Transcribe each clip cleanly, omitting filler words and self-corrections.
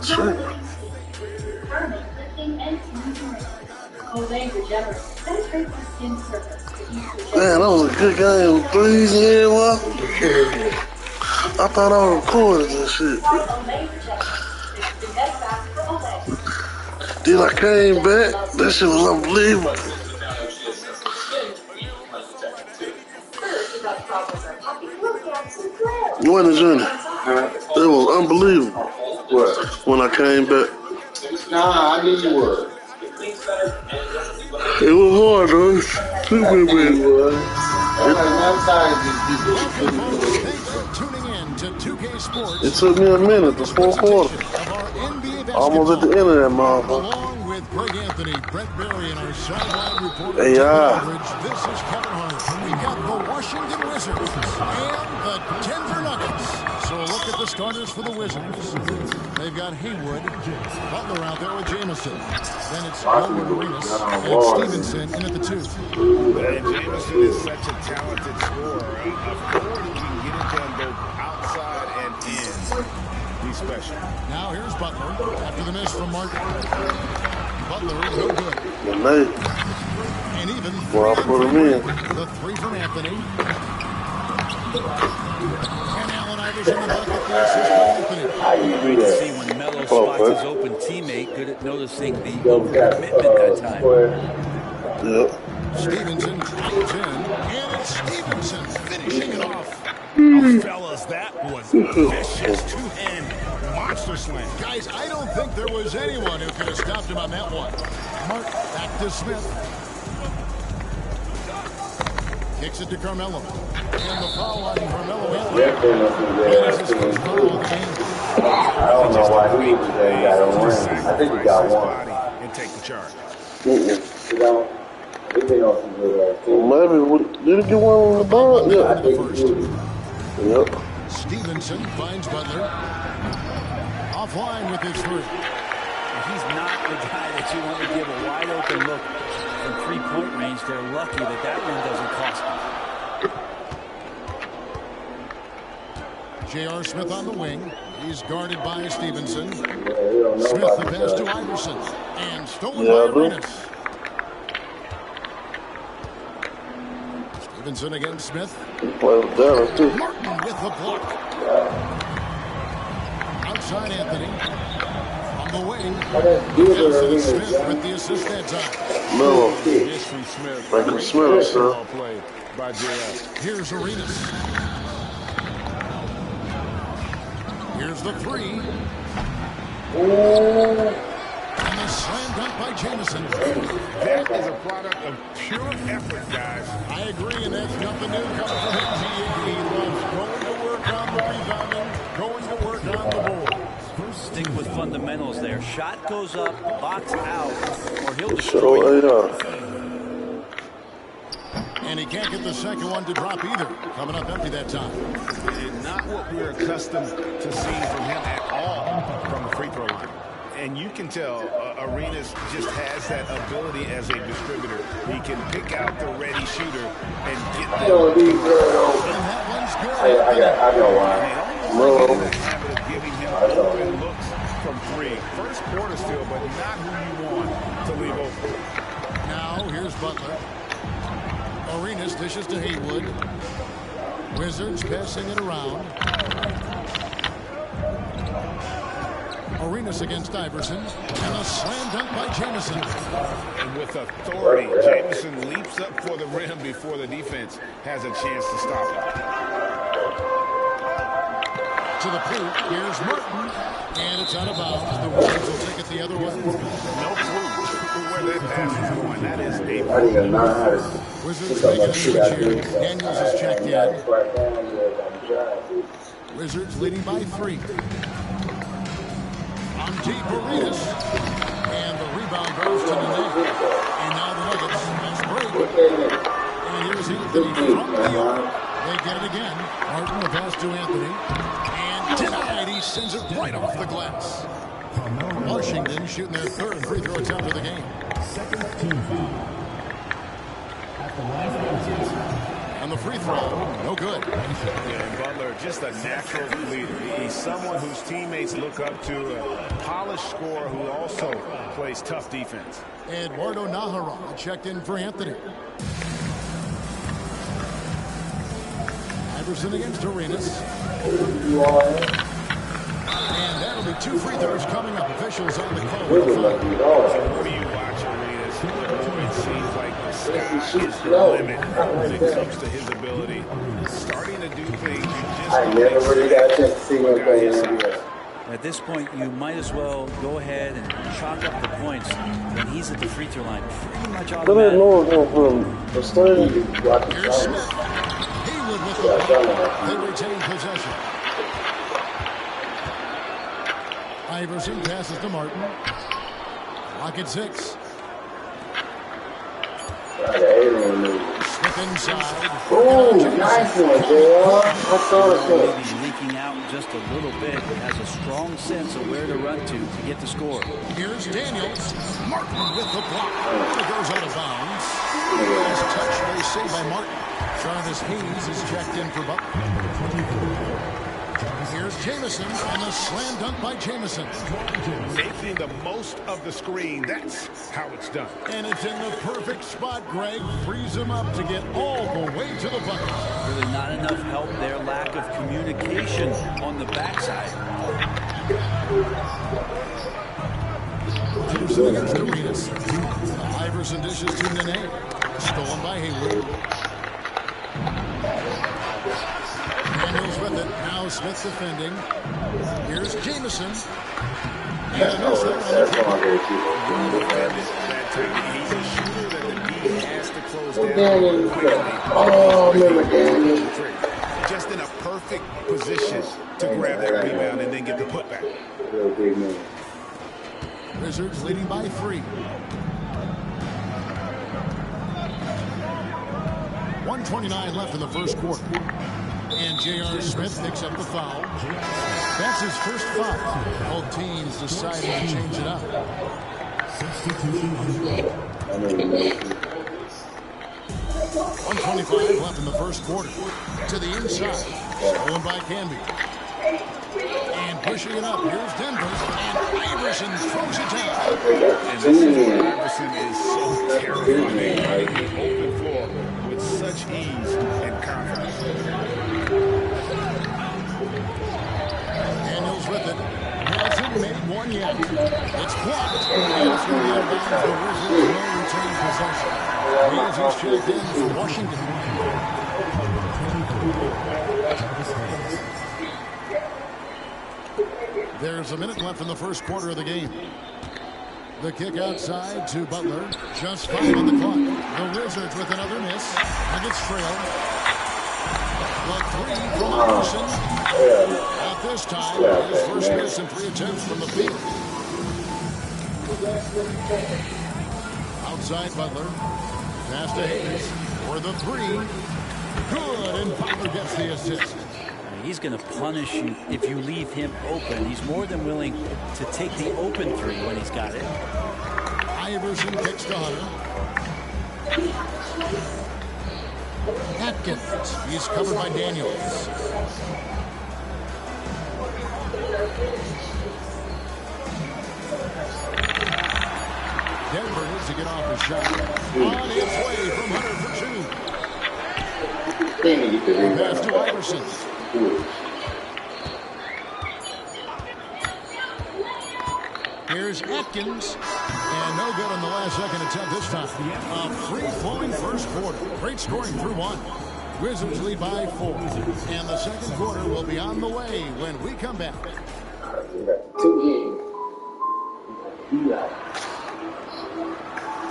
Shit. Man, that was a good game. Threes in, what? I thought I recorded and shit. Then I came back. That shit was unbelievable. You wasn't a journey. It was unbelievable. What? When I came back. Nah, I knew you were. It was hard, though. Stupid, man. It took me a minute, the fourth quarter. Almost at the end of that motherfucker. Along with Greg Anthony, Brett Berry, and our sideline reporter, Hey, this is Kevin Hart. We've got the Washington Wizards and the Denver Nuggets. So look at the starters for the Wizards. They've got Haywood, Butler out there with Jamison. Then it's Gilbert Arenas and Stevenson in at the 2. And Jamison is such a talented scorer. A forward who can get it done both outside and in. He's special. Now here's Butler after the miss from Martin. Butler is no good. And even Well, I put him in. the 3 from Anthony. And Allen Iverson in the bucket. The assist from Anthony. Great to see when Melo spots his open teammate. Good at noticing the commitment that time. Yep. Stevenson comes in. And it's Stevenson finishing it off. Oh, fellas, that was vicious. Two-hand monster slam. Guys, I don't think there was anyone who could have stopped him on that one. Mark back to Smith. Kicks it to Carmelo. And the foul on Carmelo. That is his first foul of the game. I don't know why he got a win. I think he got one. And take the charge. Maybe, did he get one on the ball? Yeah. The first. Yep. Stevenson finds Butler. Offline with his 3. He's not the guy that you want to give a wide open look from 3-point range. They're lucky that that one doesn't cost them. J.R. Smith on the wing. He's guarded by Stevenson. Smith the pass to Iverson. And stolen by Arenas. Stevenson against Smith. He played with Dallas, too. Martin with the block. Outside Anthony. On the wing. Nelson Smith with the assist that time. Melo. This from Smith. Franklin Smith, sir. Play by J.R. Here's Arenas. Here's the 3. And the slam dunk by Jamison. That is a product of pure effort, guys. I agree, and that's nothing new coming from him. He loves going to work on the rebounding, going to work on the board. Stick with fundamentals there. Shot goes up, box out, or he'll destroy you. And he can't get the second one to drop either. Coming up empty that time. And not what we're accustomed to seeing from him at all from the free throw line. And you can tell Arenas just has that ability as a distributor. He can pick out the ready shooter and get them. And that one's good. I know why. They almost have a habit of giving him open looks from 3. First quarter still, but not who you want to leave open. Now here's Butler. Arenas dishes to Haywood. Wizards passing it around. Arenas against Iverson. And a slam dunk by Jamison. And with authority, Jamison leaps up for the rim before the defense has a chance to stop him. To the poop, here's Martin. And it's out of bounds. The Wizards will take it the other way. No clue where that pass is going. That is a I didn't know how to. Wizards making a switch here. Daniels is checked in. Wizards leading by 3. On deep, Arenas. And the rebound goes to the net. And now the Nuggets must break. And here's Anthony from the arc. They get it again. Martin the pass to Anthony. And denied. He sends it right off the glass. Washington shooting their 3rd free throw attempt of the game. Second team foul. At the line of And from the free throw. No good. And Butler, just a natural leader. He's someone whose teammates look up to, a polished scorer who also plays tough defense. Eduardo Nahara checked in for Anthony. Iverson against Arenas. And that'll be 2 free throws coming up. Officials on the call. The more you watch Arenas, the more it seems like the sky is the limit when it comes to his ability. Starting to do things you just I never really got a chance to see him play in the NBA. At this point, you might as well go ahead and chalk up the points when he's at the free throw line. Pretty much automatic. Here's Smith. Haywood with the ball. They retain possession. Iverson passes to Martin. Clock at 6. Smith inside. Oh, nice one, JR. I saw it. Maybe leaking out just a little bit. Has a strong sense of where to run to get the score. Here's Daniels. Martin with the block. It goes out of bounds. Nice touch, they say, by Martin. Jarvis Hayes is checked in for Butler. Here's Jamison, and a slam dunk by Jamison. making the most of the screen. That's how it's done. And it's in the perfect spot, Greg. Frees him up to get all the way to the bucket. Really not enough help there. Lack of communication on the backside. Peterson against Arenas. Iverson dishes to Nene. Stolen by Haywood. Daniels with it. Now Smith defending. Here's Jamison. And a miss there on the kick. He's a shooter that the D has to close down. Just in a perfect position to grab that rebound and then get the putback. Wizards leading by 3. 1:29 left in the first quarter. And J.R. Smith picks up the foul. That's his first foul. Both teams decided to change it up. 1:25 left in the first quarter. To the inside. Stolen by Canby. And pushing it up. Here's Denver. And Iverson throws it down. And this is where Iverson is so terrifying. The open floor with such ease and confidence. Daniels with it. Hasn't made one yet. It's blocked. And it's going to be out of bounds. The Wizards will retain possession. Hayes is checked in for Washington. There's a minute left in the first quarter of the game. The kick outside to Butler. Just 5 on the clock. The Wizards with another miss. Nuggets trail. The 3 from Iverson. At this time, his first miss in 3 attempts from the field. Outside Butler. Pass to Hayes for the 3. Good, and Butler gets the assist. He's going to punish you if you leave him open. He's more than willing to take the open 3 when he's got it. Iverson kicks to Hunter. Atkins. He's covered by Daniels. Denver needs to get off a shot. On its way from Hunter for 2. Pass to Iverson. Here's Atkins. And no good on the last second attempt this time. A free-flowing first quarter. Great scoring through 1. Wizards lead by 4. And the second quarter will be on the way when we come back.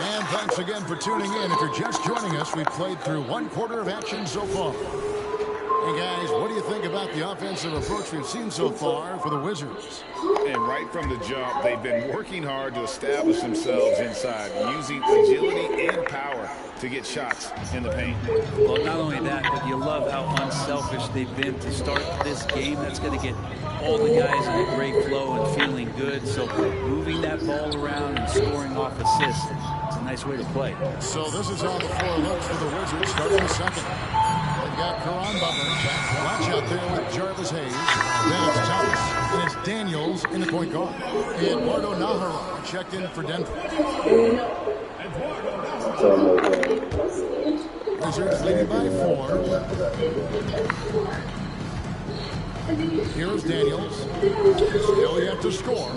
And thanks again for tuning in. If you're just joining us, we've played through 1 quarter of action so far. Hey guys, what do you think about the offensive approach we've seen so far for the Wizards? And right from the jump, they've been working hard to establish themselves inside, using agility and power to get shots in the paint. Well, not only that, but you love how unselfish they've been to start this game. That's going to get all the guys in a great flow and feeling good. So moving that ball around and scoring off assists, it's a nice way to play. So this is how the floor looks for the Wizards starting the second. got Caron Butler. Watch out there with Jarvis Hayes. Then it's Thomas. And it's Daniels in the point guard. Eduardo Nahara checked in for Denver. Wizards leading by 4. Here's Daniels. Still yet to score.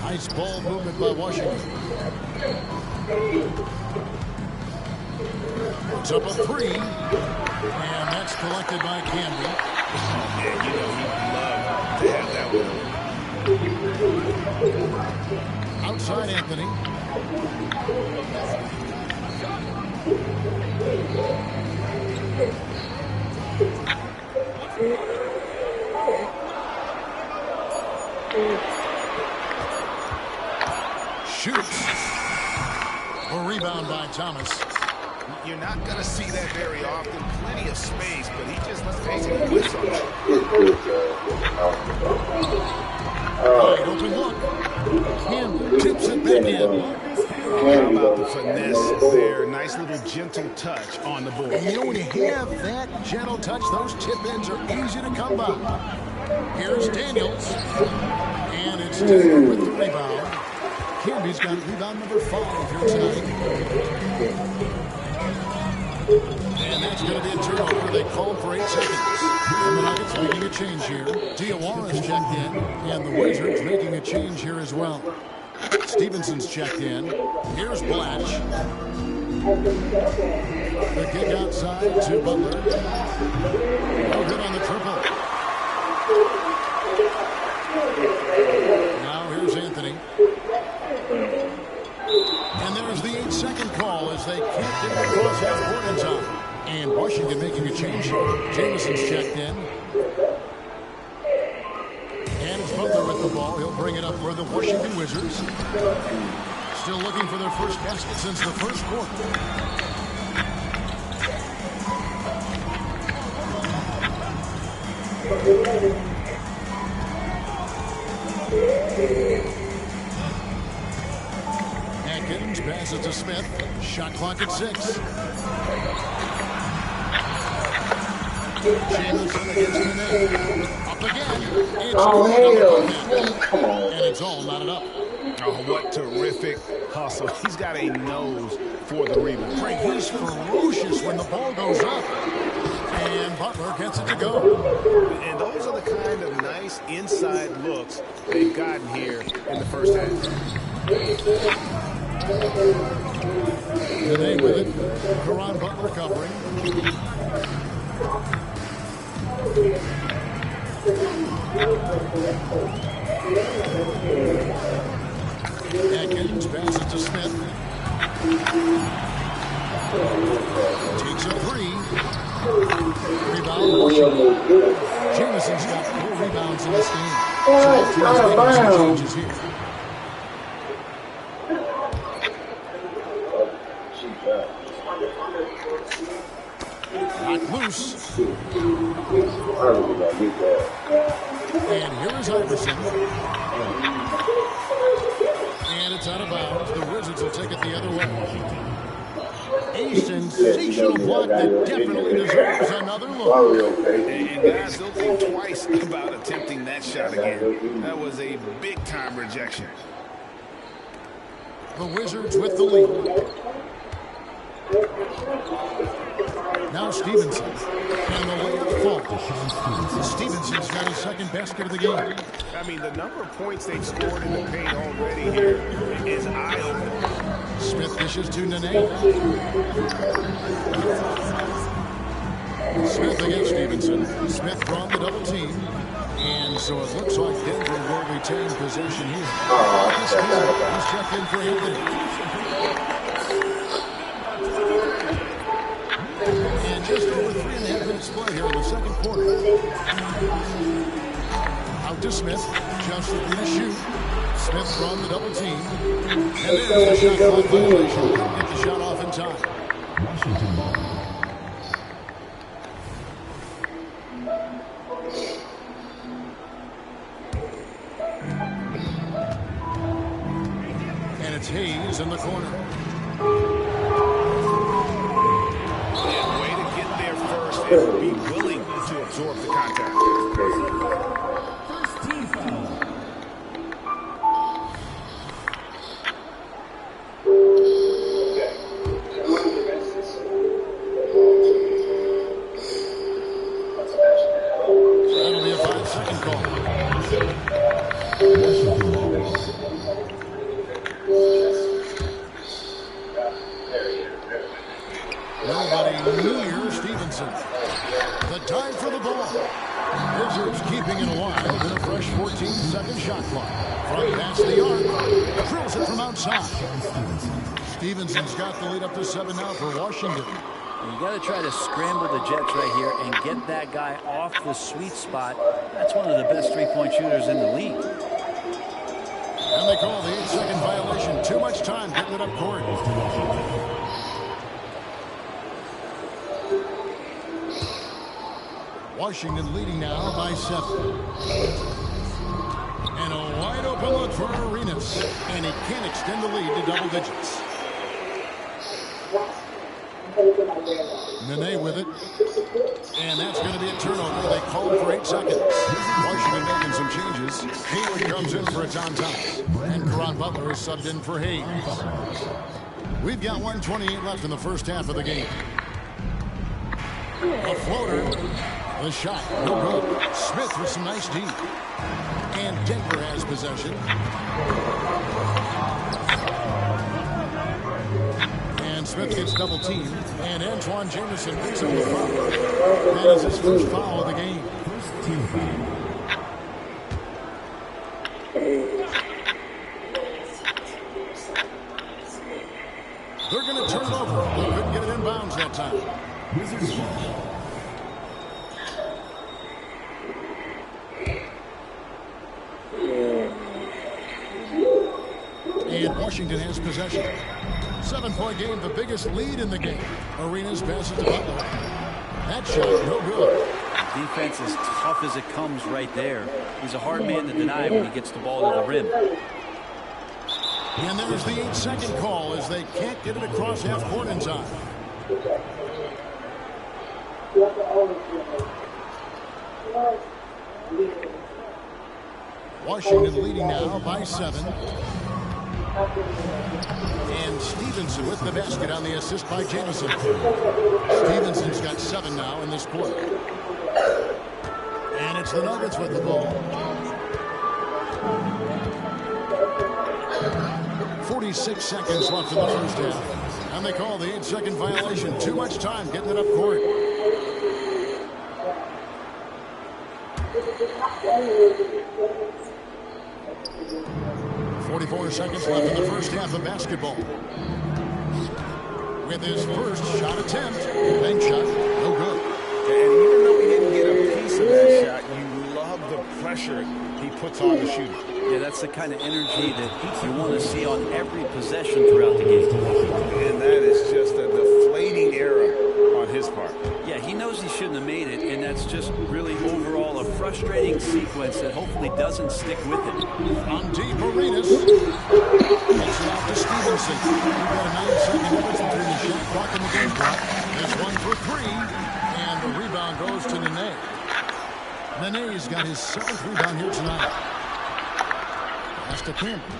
Nice ball movement by Washington. It's up a 3. And that's collected by Camby. Yeah, you know he'd love to have that one. Outside Anthony. Shoots. A rebound by Thomas. You're not going to see that very often. Plenty of space, but he just basically whips on it. Wide open look. Campbell tips it back in. How about the finesse there? Nice little gentle touch on the board. And you know, when you have that gentle touch, those tip-ins are easy to come by. Here's Daniels. And it's Denver with the rebound. Camby's got rebound number 5 here tonight. And that's going to be a turnover. They called for 8 seconds. And the Nuggets making a change here. Diawara's checked in. And the Wizards making a change here as well. Stevenson's checked in. Here's Blatch. The kick outside to Butler. No good on the triple. Now here's Anthony. And there's the 8-second call as they can't get it across half court in time. And Washington making a change here. Jameson's checked in. And it's Butler with the ball. He'll bring it up for the Washington Wizards. Still looking for their first basket since the first quarter. Atkins passes to Smith. Shot clock at 6. Jameson against the net. Up again. It's Come on. and it's all knotted up. Oh, what terrific hustle. He's got a nose for the rebound. Frank, he's ferocious when the ball goes up. And Butler gets it to go. And those are the kind of nice inside looks they've gotten here in the first half. Today with it, Caron Butler covering. Atkins passes to Smith. Takes a 3. Rebound. Jameson's got 4 rebounds in this game. So Out of bounds. changes here. Knocked loose. And here is Iverson. And it's out of bounds. The Wizards will take it the other way. A sensational block that definitely deserves another look. And guys, they'll think twice about attempting that shot again. That was a big-time rejection. The Wizards with the lead. Now Stevenson. And the layup falls. Stevenson's got his second basket of the game. I mean, the number of points they've scored in the paint already here is eye-opening. Smith dishes to Nene. Smith against Stevenson. Smith drawn the double team. And so it looks like Denver will retain possession here. He's checked in for Anthony. And just over 3.5 minutes play here in the second quarter. Out to Smith. Just looking to shoot. Smith from the double team. And there's the shot clock violation. Couldn't get the shot off in time. Washington ball. And it's Hayes in the corner. And way to get there first and be willing to absorb the contact. First team foul. That'll be a 5-second call. Nobody near Stevenson. The time for the ball. Wizards keeping it alive in a fresh 14-second shot clock. From past the arc. Drills it from outside. Stevenson's got the lead up to 7 now for Washington. You got to try to scramble the Jets right here and get that guy off the sweet spot. That's one of the best three-point shooters in the league. And they call the 8-second violation. Too much time getting it up court. Washington leading now by 7. And a wide open look for Arenas. And he can't extend the lead to double digits. Nene with it. And that's going to be a turnover. They called for 8 seconds. Washington making some changes. Hayward comes in for John Thomas. And Caron Butler is subbed in for Hayes. We've got 1:28 left in the first half of the game. A floater. The shot. No good. Smith with some nice D. And Denver has possession. Smith gets double teamed, and Antoine Jameson picks up the foul. That is his first foul of the game. First team foul. They're going to turn it over. They couldn't get it in bounds that time. Wizards ball. And Washington has possession. 7-point game, the biggest lead in the game. Arenas passes to Butler. That shot, no good. Defense is tough as it comes right there. He's a hard man to deny when he gets the ball to the rim. And there's the 8-second call as they can't get it across half court in time. Washington leading now by 7. And Stevenson with the basket on the assist by Jameson. Stevenson's got 7 now in this quarter. And it's the Nuggets with the ball. 46 seconds left in the first half. And they call the 8-second violation. Too much time getting it up court. .44 seconds left in the first half of basketball. With his first shot attempt. Bank shot. No good. And even though he didn't get a piece of that shot, you love the pressure he puts on the shooter. Yeah, that's the kind of energy that you want to see on every possession throughout the game. And that is just a deflating era on his part. Yeah, he knows he shouldn't have made it, and that's just really overall a frustrating sequence that hopefully doesn't stick with him. From deep, Arenas. Gets it out to Stevenson. We've got a 9-second difference between the shot clock and the game clock. This one for 3. And the rebound goes to Nene. Nene's got his 7th rebound here tonight. Pass to Campbell.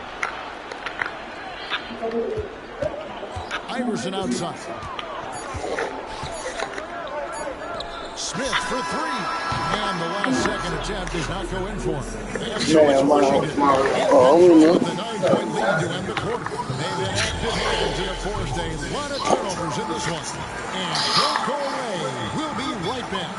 Iverson outside. Smith for 3. And the last second attempt does not go in for him. They have so much Washington. With the 9-point lead to end the quarter. They've been active hands in a forced a lot of turnovers in this one. And don't go away. We'll be right back.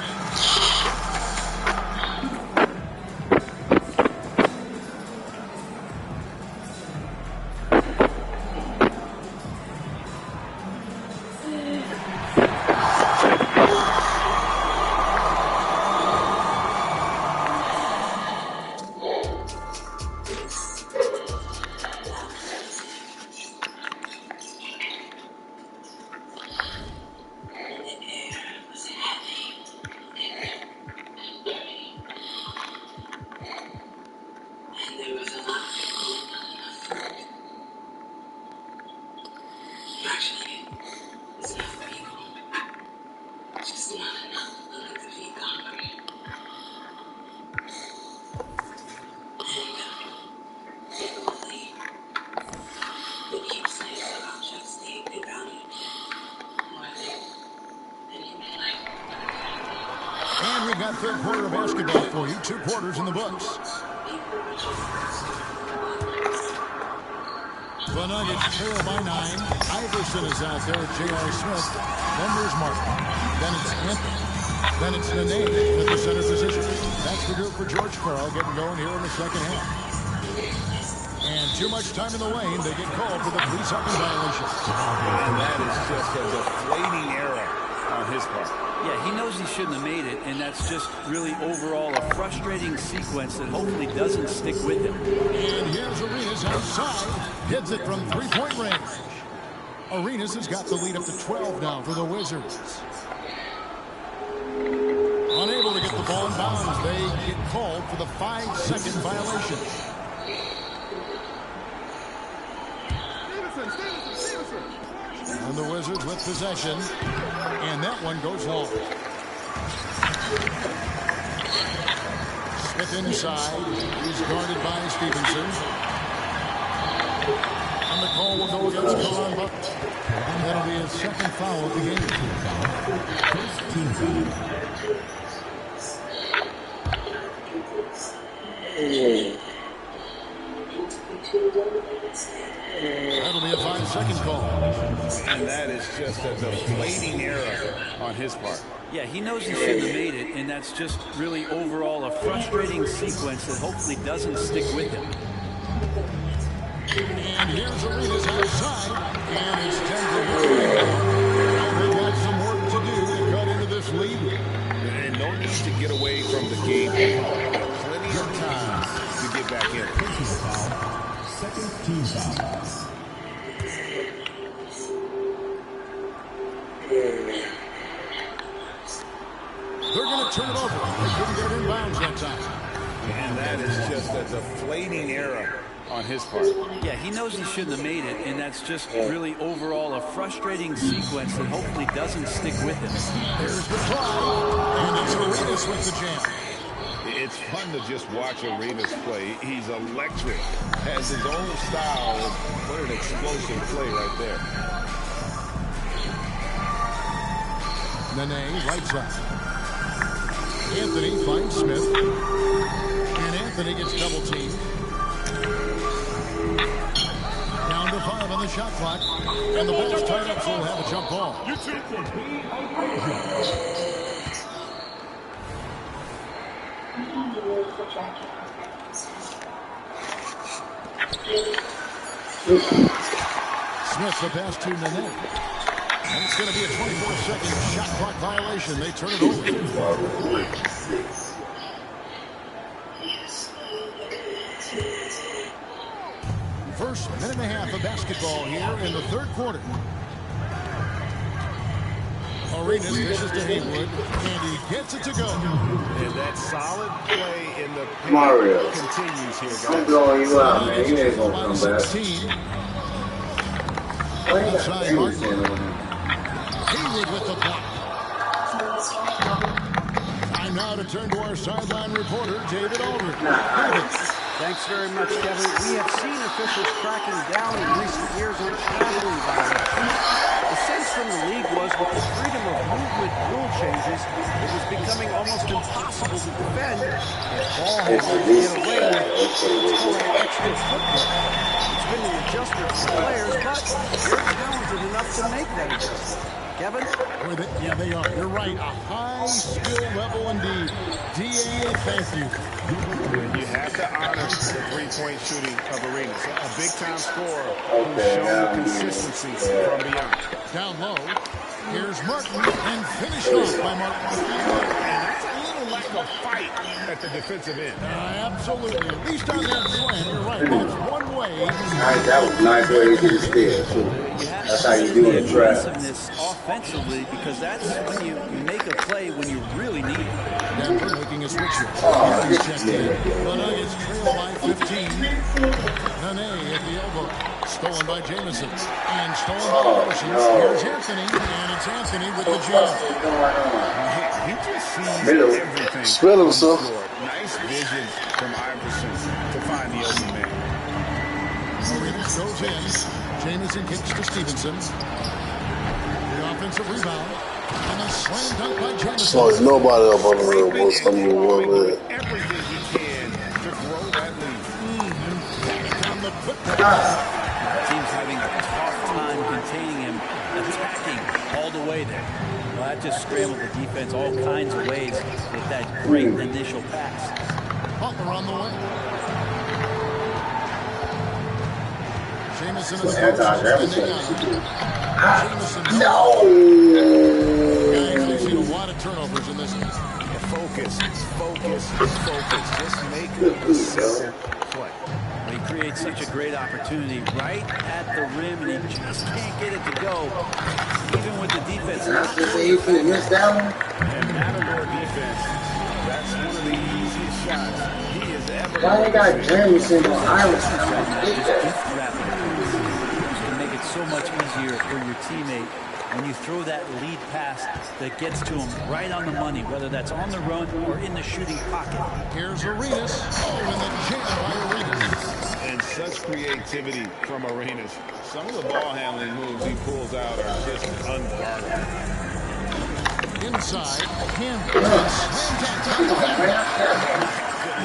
got third quarter of basketball for you. 2 quarters in the books. The Nuggets trail by 9. Iverson is out there. J.R. Smith. Then there's Martin. Then it's Anthony. Then it's Nene at the center position. That's the group for George Karl getting going here in the second half. And too much time in the lane. They get called for the 3-second violation. And that is just a deflating error on his part. Yeah, he knows he shouldn't have made it, and that's just really overall a frustrating sequence that hopefully doesn't stick with him. And here's Arenas outside. Hits it from 3-point range. Arenas has got the lead up to 12 now for the Wizards. Unable to get the ball in bounds. They get called for the 5-second violation. And the Wizards with possession. And that one goes long. Smith inside. He's guarded by Stevenson. And the call will go against Caron Butler. And that'll be his second foul of the game. First team foul. That'll be a 5-second call. And that is just a deflating error on his part. Yeah, he knows he shouldn't have made it, and that's just really overall a frustrating sequence that hopefully doesn't stick with him. And here's Arenas outside. And it's 10 for They've got some work to do to cut into this lead. And no need to get away from the game. Plenty of time to get back in. Personal foul. Second team foul. They're going to turn it over. They couldn't get it in bounds that time. And that is just a deflating error on his part. Yeah, he knows he shouldn't have made it, and that's just really overall a frustrating sequence that hopefully doesn't stick with him. There's the try. And it's Arenas with the jam. It's fun to just watch Arenas play. He's electric. Has his own style. What an explosive play right there. Nene, right side. Anthony finds Smith. And Anthony gets double teamed. Down to 5 on the shot clock. And the ball's tied up, so we'll have a jump ball. Smith, the pass to Nene. And it's going to be a 24-second shot clock violation. They turn it over. First minute and a half of basketball here in the third quarter. Arenas dishes to Haywood, and he gets it to go. And that solid play in the paint Mario. continues here, I'm guys. blowing you out, man. You ain't gonna come back. 16. Why you got Outside Haywood Martin. standing on him? Haywood with the block. Time now to turn to our sideline reporter, David Aldridge. David. Thanks very much, Kevin. We have seen officials cracking down in recent years on traveling violations. The sense from the league was with the freedom of movement rule changes, it was becoming almost impossible to defend if ball handlers get away with scoring extra football. It's been an adjustment for players, but they're talented enough to make that adjustment. Kevin? Yeah, they are. You're right. A high skill level indeed. DA, thank you. You have to honor the three-point shooting of Arenas. A big-time scorer who's shown consistency from beyond. Down low. Here's Martin, and finished off by Martin. And that's a little lack of fight at the defensive end. Absolutely. At least on that slant, you're right. That's one way. Nice, that was a nice way to get it still, too. That's how you do it in trap. Aggressiveness offensively, because that's when you make a play when you really need it. Denver making a switch here. Oh, He's checked in. The Nuggets trail by 15. Nene at the elbow. Stolen by Jamison. And stolen by Parsons. Here's Anthony. And it's Anthony with the jam. He just sees Middle. everything. Spill himself. Nice vision from Iverson to find the open man. Arenas goes in. Jamison kicks to Stevenson. The offensive rebound. And a slam dunk by Jamison. It's like nobody up on the rim was Scraping and #1 clawing man. everything he can to grow that lead. On the putback. Team's having a tough time containing him, attacking all the way there. Well, that just scrambled the defense all kinds of ways with that great initial pass. Butler on the way. Jamison in the post. Jamison. No! Guys, we've seen a lot of turnovers in this one. Focus. Just make a simple play. He creates such a great opportunity right at the rim, and he just can't get it to go, even with the defense. You missed that one? And Matador defense, that's one of the easiest shots he has ever. Why they got Jamison on Iverson? It can make it so much easier for your teammate when you throw that lead pass that gets to him right on the money, whether that's on the run or in the shooting pocket. Here's Arenas. Oh, and the jam by Arenas. And such creativity from Arenas. Some of the ball handling moves he pulls out are just unguardable. Inside, Campbell. Slam dunk.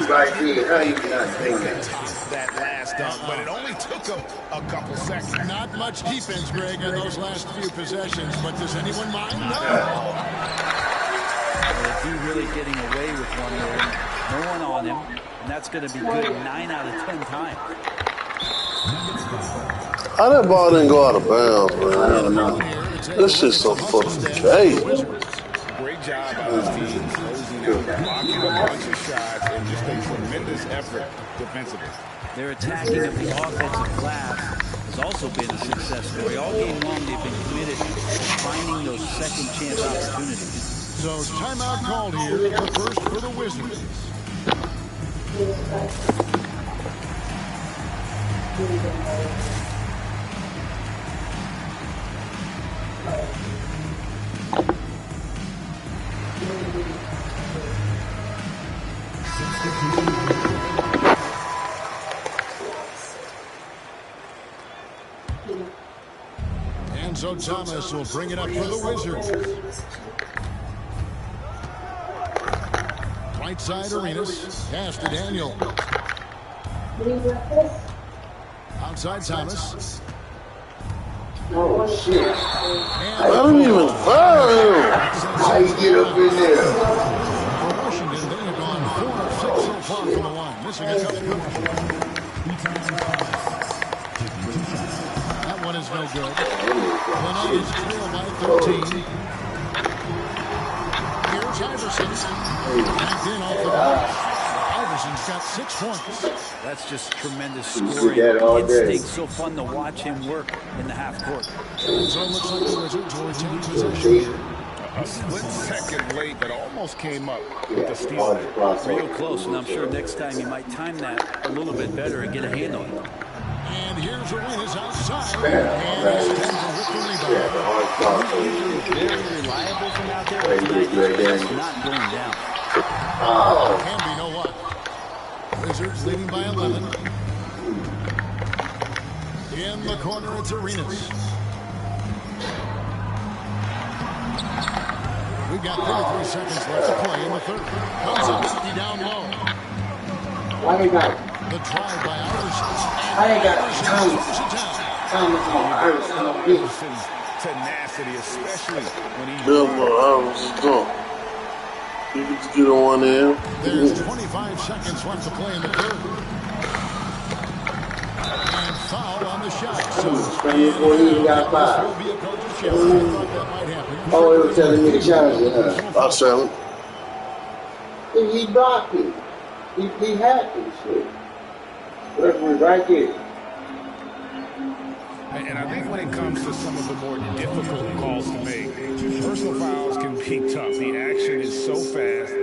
Right there. How you cannot think that? That last dunk, but it only took him a couple seconds. Not much defense, Greg, on those last few possessions, but does anyone mind? No. D really getting away with one there. No one on him, and that's going to be good 9 out of 10 times. How that ball didn't go out of bounds, man? I don't know. This shit's so fucking crazy. Great job by his team closing out, blocking a bunch of shots, and just a tremendous effort defensively. Their attacking of the offensive glass has also been a success story. All game long, they've been committed to finding those second chance opportunities. So timeout called here, the first for the Wizards. Enzo Thomas will bring it up for the Wizards. Right side Arenas. Pass to Daniel. Outside Thomas. Oh, shit. I don't even foul him. How you get up in there? For Washington, they have gone 4 of 6 so far from the line. Missing a couple of. That one is no good. The Nuggets trail by 13. Here's Iverson. Backed in off the ball. Iverson's got 6 points. That's just tremendous see scoring that all day. instinct. So fun to watch him work in the half court. So it looks like the Wizards will retain possession. A split second late, but almost came up with the steal. Real close, and I'm sure next time you might time that a little bit better and get a hand on it. And here's Arenas outside. And he's with the rebound. Very reliable from out there, but tonight he's just not going down. Can be no luck. Wizards leading by 11. In the corner, it's Arenas. We've got 33 seconds left to play in the third. Comes up empty down low. Why they got The drive by Iverson. Why they got Thomas on Iverson's Iverson? tenacity, especially when he. Bill Iverson's gone. You can get on one end. There's 25 seconds left to play in the third. And foul on the shot. So Before he even got will 5. be a coach's challenge. I thought that might happen. Oh, they were telling me to challenge it, I said it. He blocked it. He had this shit. Referee right there. And I think when it comes to some of the more difficult calls to make, personal fouls can be tough. The action is so fast.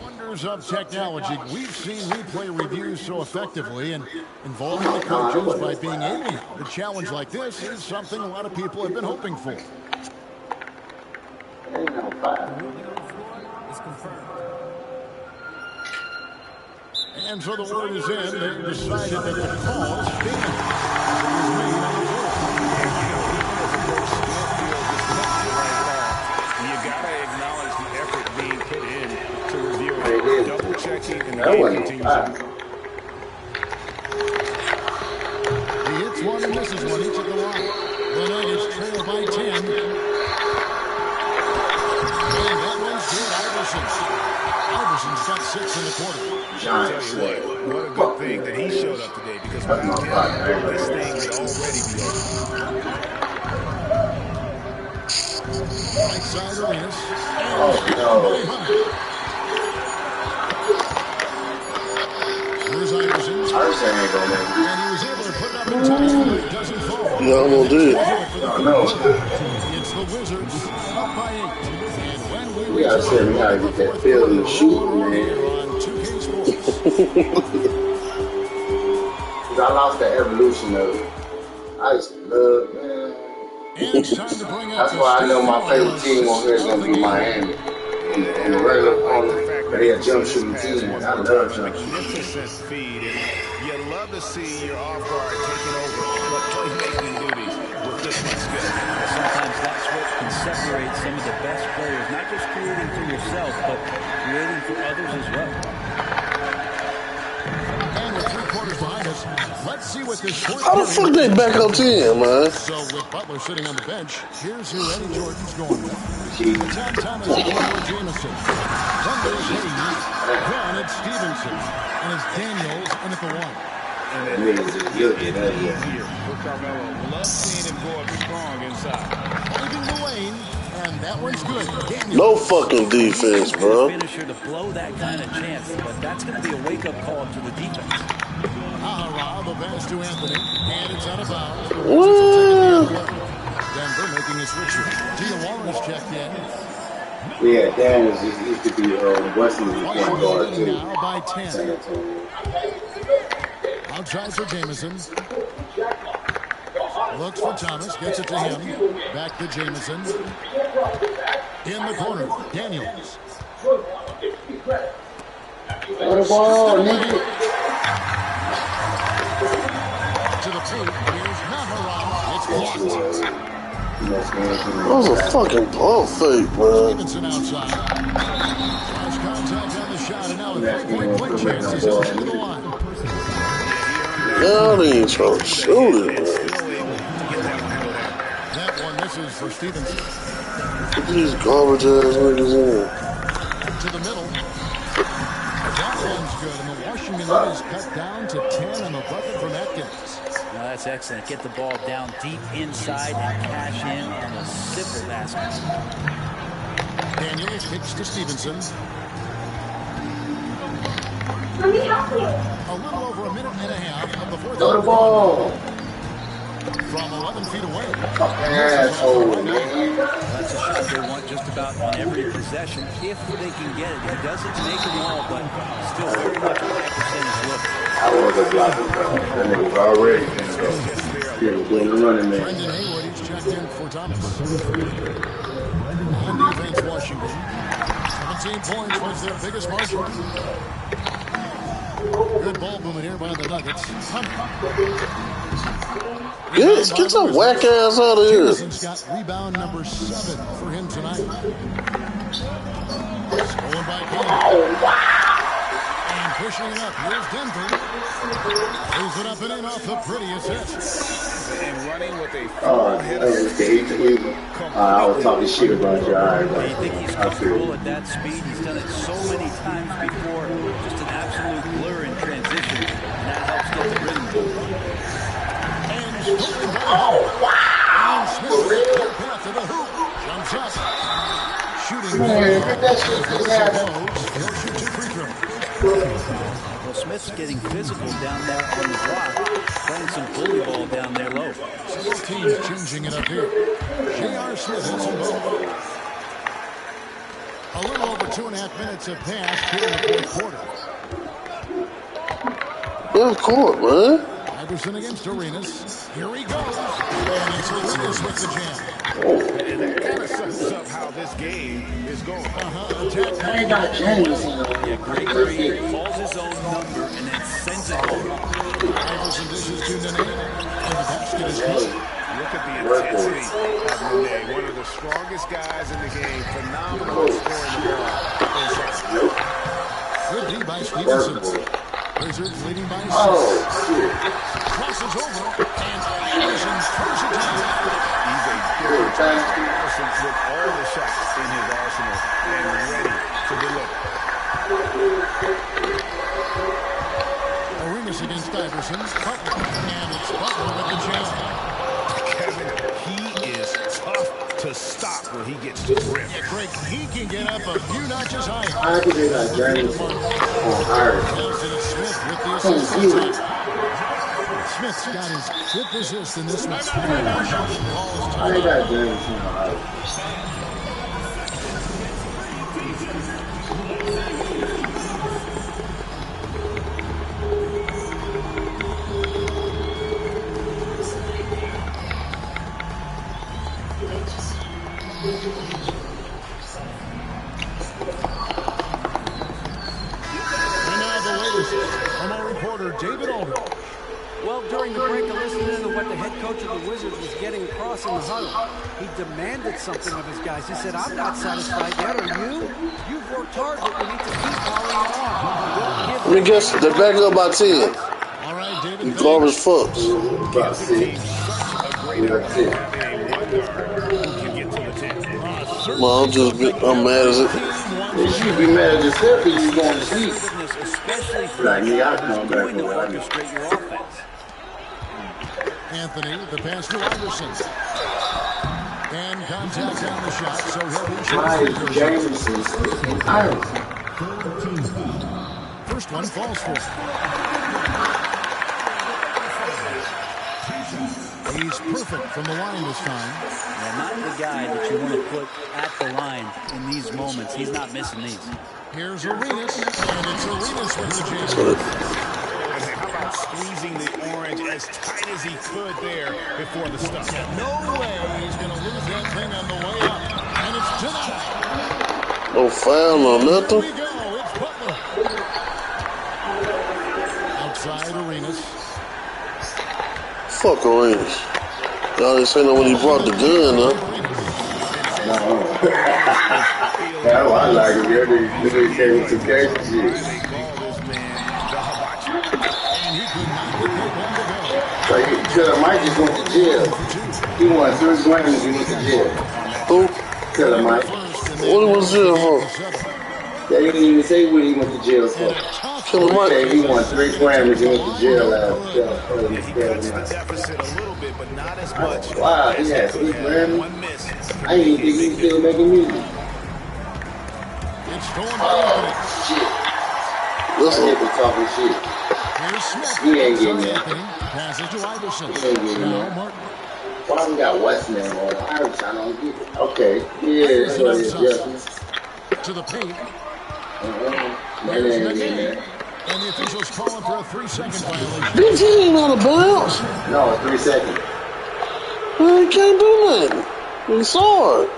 Wonders of technology. We've seen replay reviews so effectively and involving the coaches by being able to challenge like this is something a lot of people have been hoping for. Ain't no foul. And so the word is in. They decided that the call stands. It was made on the checking, and the That game wasn't continues bad. on. He hits one and misses one each at the line. The Nuggets trail by 10. And that one's good. Iverson's got 6 in the quarter. I'll tell you what a good thing that he showed up today, because without him, this thing would already be over. Right side Arenas. Oh, no. Here's Iverson. Iverson ain't gonna make it. And he was able to put it up in time, but it doesn't fall. You almost did. Oh, no. It's the Wizards up by 8. And when We gotta show me how to get that feel in the shoot, man. on 2K Sports. I lost the evolution of it. I used to love, man. And it's time to bring up That's why I know my favorite team on here is gonna be Miami. In the regular opponent, but they a jump shooting team. I love jump shooting. Magnificent feed, and you love to see your off guard taking over the playmaking duties with this much skill. Sometimes that's what can separate some of the best players, not just creating for yourself, but creating for others as well. And with 3 quarters behind us, let's see what this fourth How the fuck they back up 10, man? So with Butler sitting on the bench, here's who Eddie Jordan's going with. It's John Thomas and Wilbur Jamison. Then there's Hayes. Then it's Stevenson. And it's Daniels in at the 1. And then makes it easier for Carmelo. Love seeing him go up strong inside. Leaving the lane, and that one's good. Daniels. No fucking defense, bro. Finisher to blow that kind of chance, but that's going to be a wake-up call to the defense. Ahara, the pass to Anthony, and it's out of bounds. Woo! Denver making a switch. Tia Warren's checked in. Yeah, Daniels used to be Weston's point Washington guard leading too. now by 10. San Antonio. Outside for Jamison. Looks for Thomas, gets it to him. Back to Jamison. In the corner, Daniels. Throw the ball, nigga. To the paint, here's Nahara. It's blocked. That was a fucking pump fake, man. Stevenson outside. Cross contact on the shot, and now a 3-point quick chance. He's at the end of the line. Y'all ain't trying to shoot it, man. That one misses for Stevenson. Put these garbage ass niggas in. To the middle. That one's good, and the Washington lead is cut down to 10 on the bucket from Atkins. Now that's excellent. Get the ball down deep inside and cash in on a simple basket. Daniels kicks to Stevenson. Let me help you. A little over a minute and a half of the fourth Throw the quarter. ball. From 11 feet away. Asshole, man. That's a shot they want just about on every possession if they can get it. He doesn't make them all, but still very much a high percentage look. I was a blocker, bro. That nigga was already doing the running man. Brendan Haywood, he's checked in for Thomas. On defense, Washington. 17 points was their biggest margin. Good ball movement here by the Nuggets. Get your whack ass out of here. Jamison's got rebound number 7 for him tonight. Stolen by Kane. And pushing it up. Here's Denver. Throws it up and in off the pretty assist. And running with a Oh, that was the 8-8. I was talking shit about you. All right, Do you think he's I feel comfortable you. at that speed? He's done it so many times before. Just an absolute blur in transition. And that helps get the rhythm going. And stolen by Hall. And Smith with a path to the hoop. Jumps up. Shooting. Man, get that shit to the head. He'll shoot 2 free throws. Well, Smith's getting physical down there on the block, playing some bully ball down there low. Both teams changing it up here. J.R. Smith hits them both. A little over 2.5 minutes have passed here in the fourth quarter. Yeah, court, man. Iverson against Arenas. Here he goes. And it's Arenas with the jam. And that kind of sums up how this game is going. Attack. I ain't got James. Yeah, great read, calls his own number, and then sends it home. Iverson dishes to Nene. And the basket is good. Look at the intensity of Nene, one of the strongest guys in the game. Phenomenal at scoring the ball inside. Good D by Stevenson. Wizards leading by 6. Crosses over, and Iverson throws it down. He's a different type of person with all the shots in his arsenal and ready to deliver. Arenas against Iverson. Butler, and it's Butler with the chance. Kevin, he is tough to stop when he gets to the rim. Yeah, Greg, he can get up a few notches higher. I think they got James on Iris. Nelson Smith with the Oh, assist. beauty. Smith's got his 5th assist in this one. I think got James on Iris. And now the latest from our reporter, David Aldridge. Well, during the break, I listened in to what the head coach of the Wizards was getting across in the huddle. He demanded something of his guys. He said, I'm not satisfied yet, are you? You've worked hard, but we need to keep following it on. Let me guess, they're back up by 10. All right, David. You garbage fucks. About 6. That's it. Well, I'm mad as it. You should be mad at yourself if you're going to sleep. Especially for Like me, I come back going to with what I need. orchestrate your offense. Anthony, the pass to Iverson. And contact on the shot, so he'll be Why is shooting. Jameson and Iris? First one falls for him. He's perfect from the line this time. Yeah, not the guy that you want to put at the line in these moments. He's not missing these. Here's Arenas, and it's Arenas with the jam. How about squeezing the orange as tight as he could there before the stuff? No way he's going to lose that thing on the way up. And it's tonight. No foul, no Here nothing. we go. It's Butler. Outside Arenas. Fuck Orange. Y'all didn't say no when he brought the gun, huh? That's why I like it. Every came with some gangster shit. They call this man the Hibachi. And he could not get that one to go. Like, Killer Mike just went to jail. He won 3 Grammys, he went to jail. Who? Killer Mike. What was it for? They didn't even say what he went to jail for. Killer He Mike. said he won 3 Grammys, he went to jail last He cuts the deficit a little bit, but not as much. Wow, he had 3 Grammys. One miss. I didn't even think he was still making music. It's stolen by Anthony. Shit. I Listen, get to talking shit. Here's Smith. He ain't getting that. Anthony passes to Iverson. He ain't getting Now that. Martin. Why we got Westman on Irish? I don't get it. Okay. Yeah, that's what it is. Yes. To the paint. That ain't getting that. And the officials calling for a 3-second violation. bitch, he ain't out of bounds. No, 3 seconds. Man, he can't do nothing. He saw it.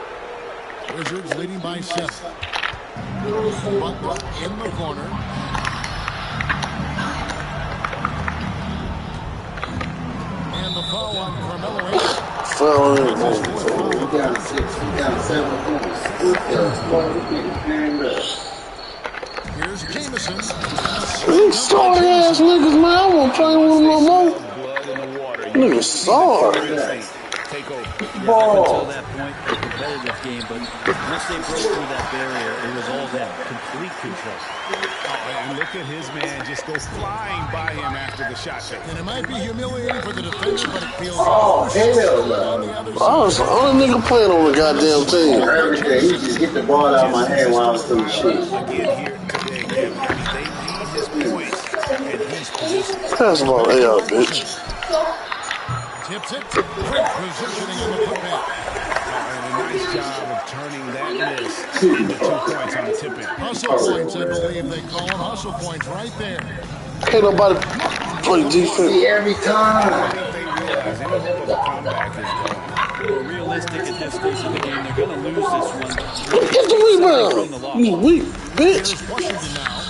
Wizards leading by 7. Butler in the corner. And the foul on Carmelo Anthony. Foul him. We down 6. We down 7 points. Here's Jameson. These sorry ass niggas, man. I won't play with them no more. Blood in the water. Niggas sorry. Take over. Up until that point, a competitive game, but once they broke through that barrier, it was all them. Complete control. And look at his man just go flying by him after the shot fake. And it might be humiliating for the defender, but it feels Oh, hell on no. the other I side. was the only nigga playing on the goddamn team. Everything. He just hit the ball out of my hand while I was doing shit. Again here today, Kevin. They need his points, and he's positioned. Pass the ball, hey, out, bitch. Tips it. Great positioning on the putback. And a nice job of turning that miss into 2 points on tipping. Hustle points, I believe they call them. Hustle points right there. Can't nobody play defense. See, every time. I think they realize any hope of a comeback is gone. We're realistic at this stage of the game. They're going to lose this one. Get the rebound. You weak, bitch. Here's Washington now.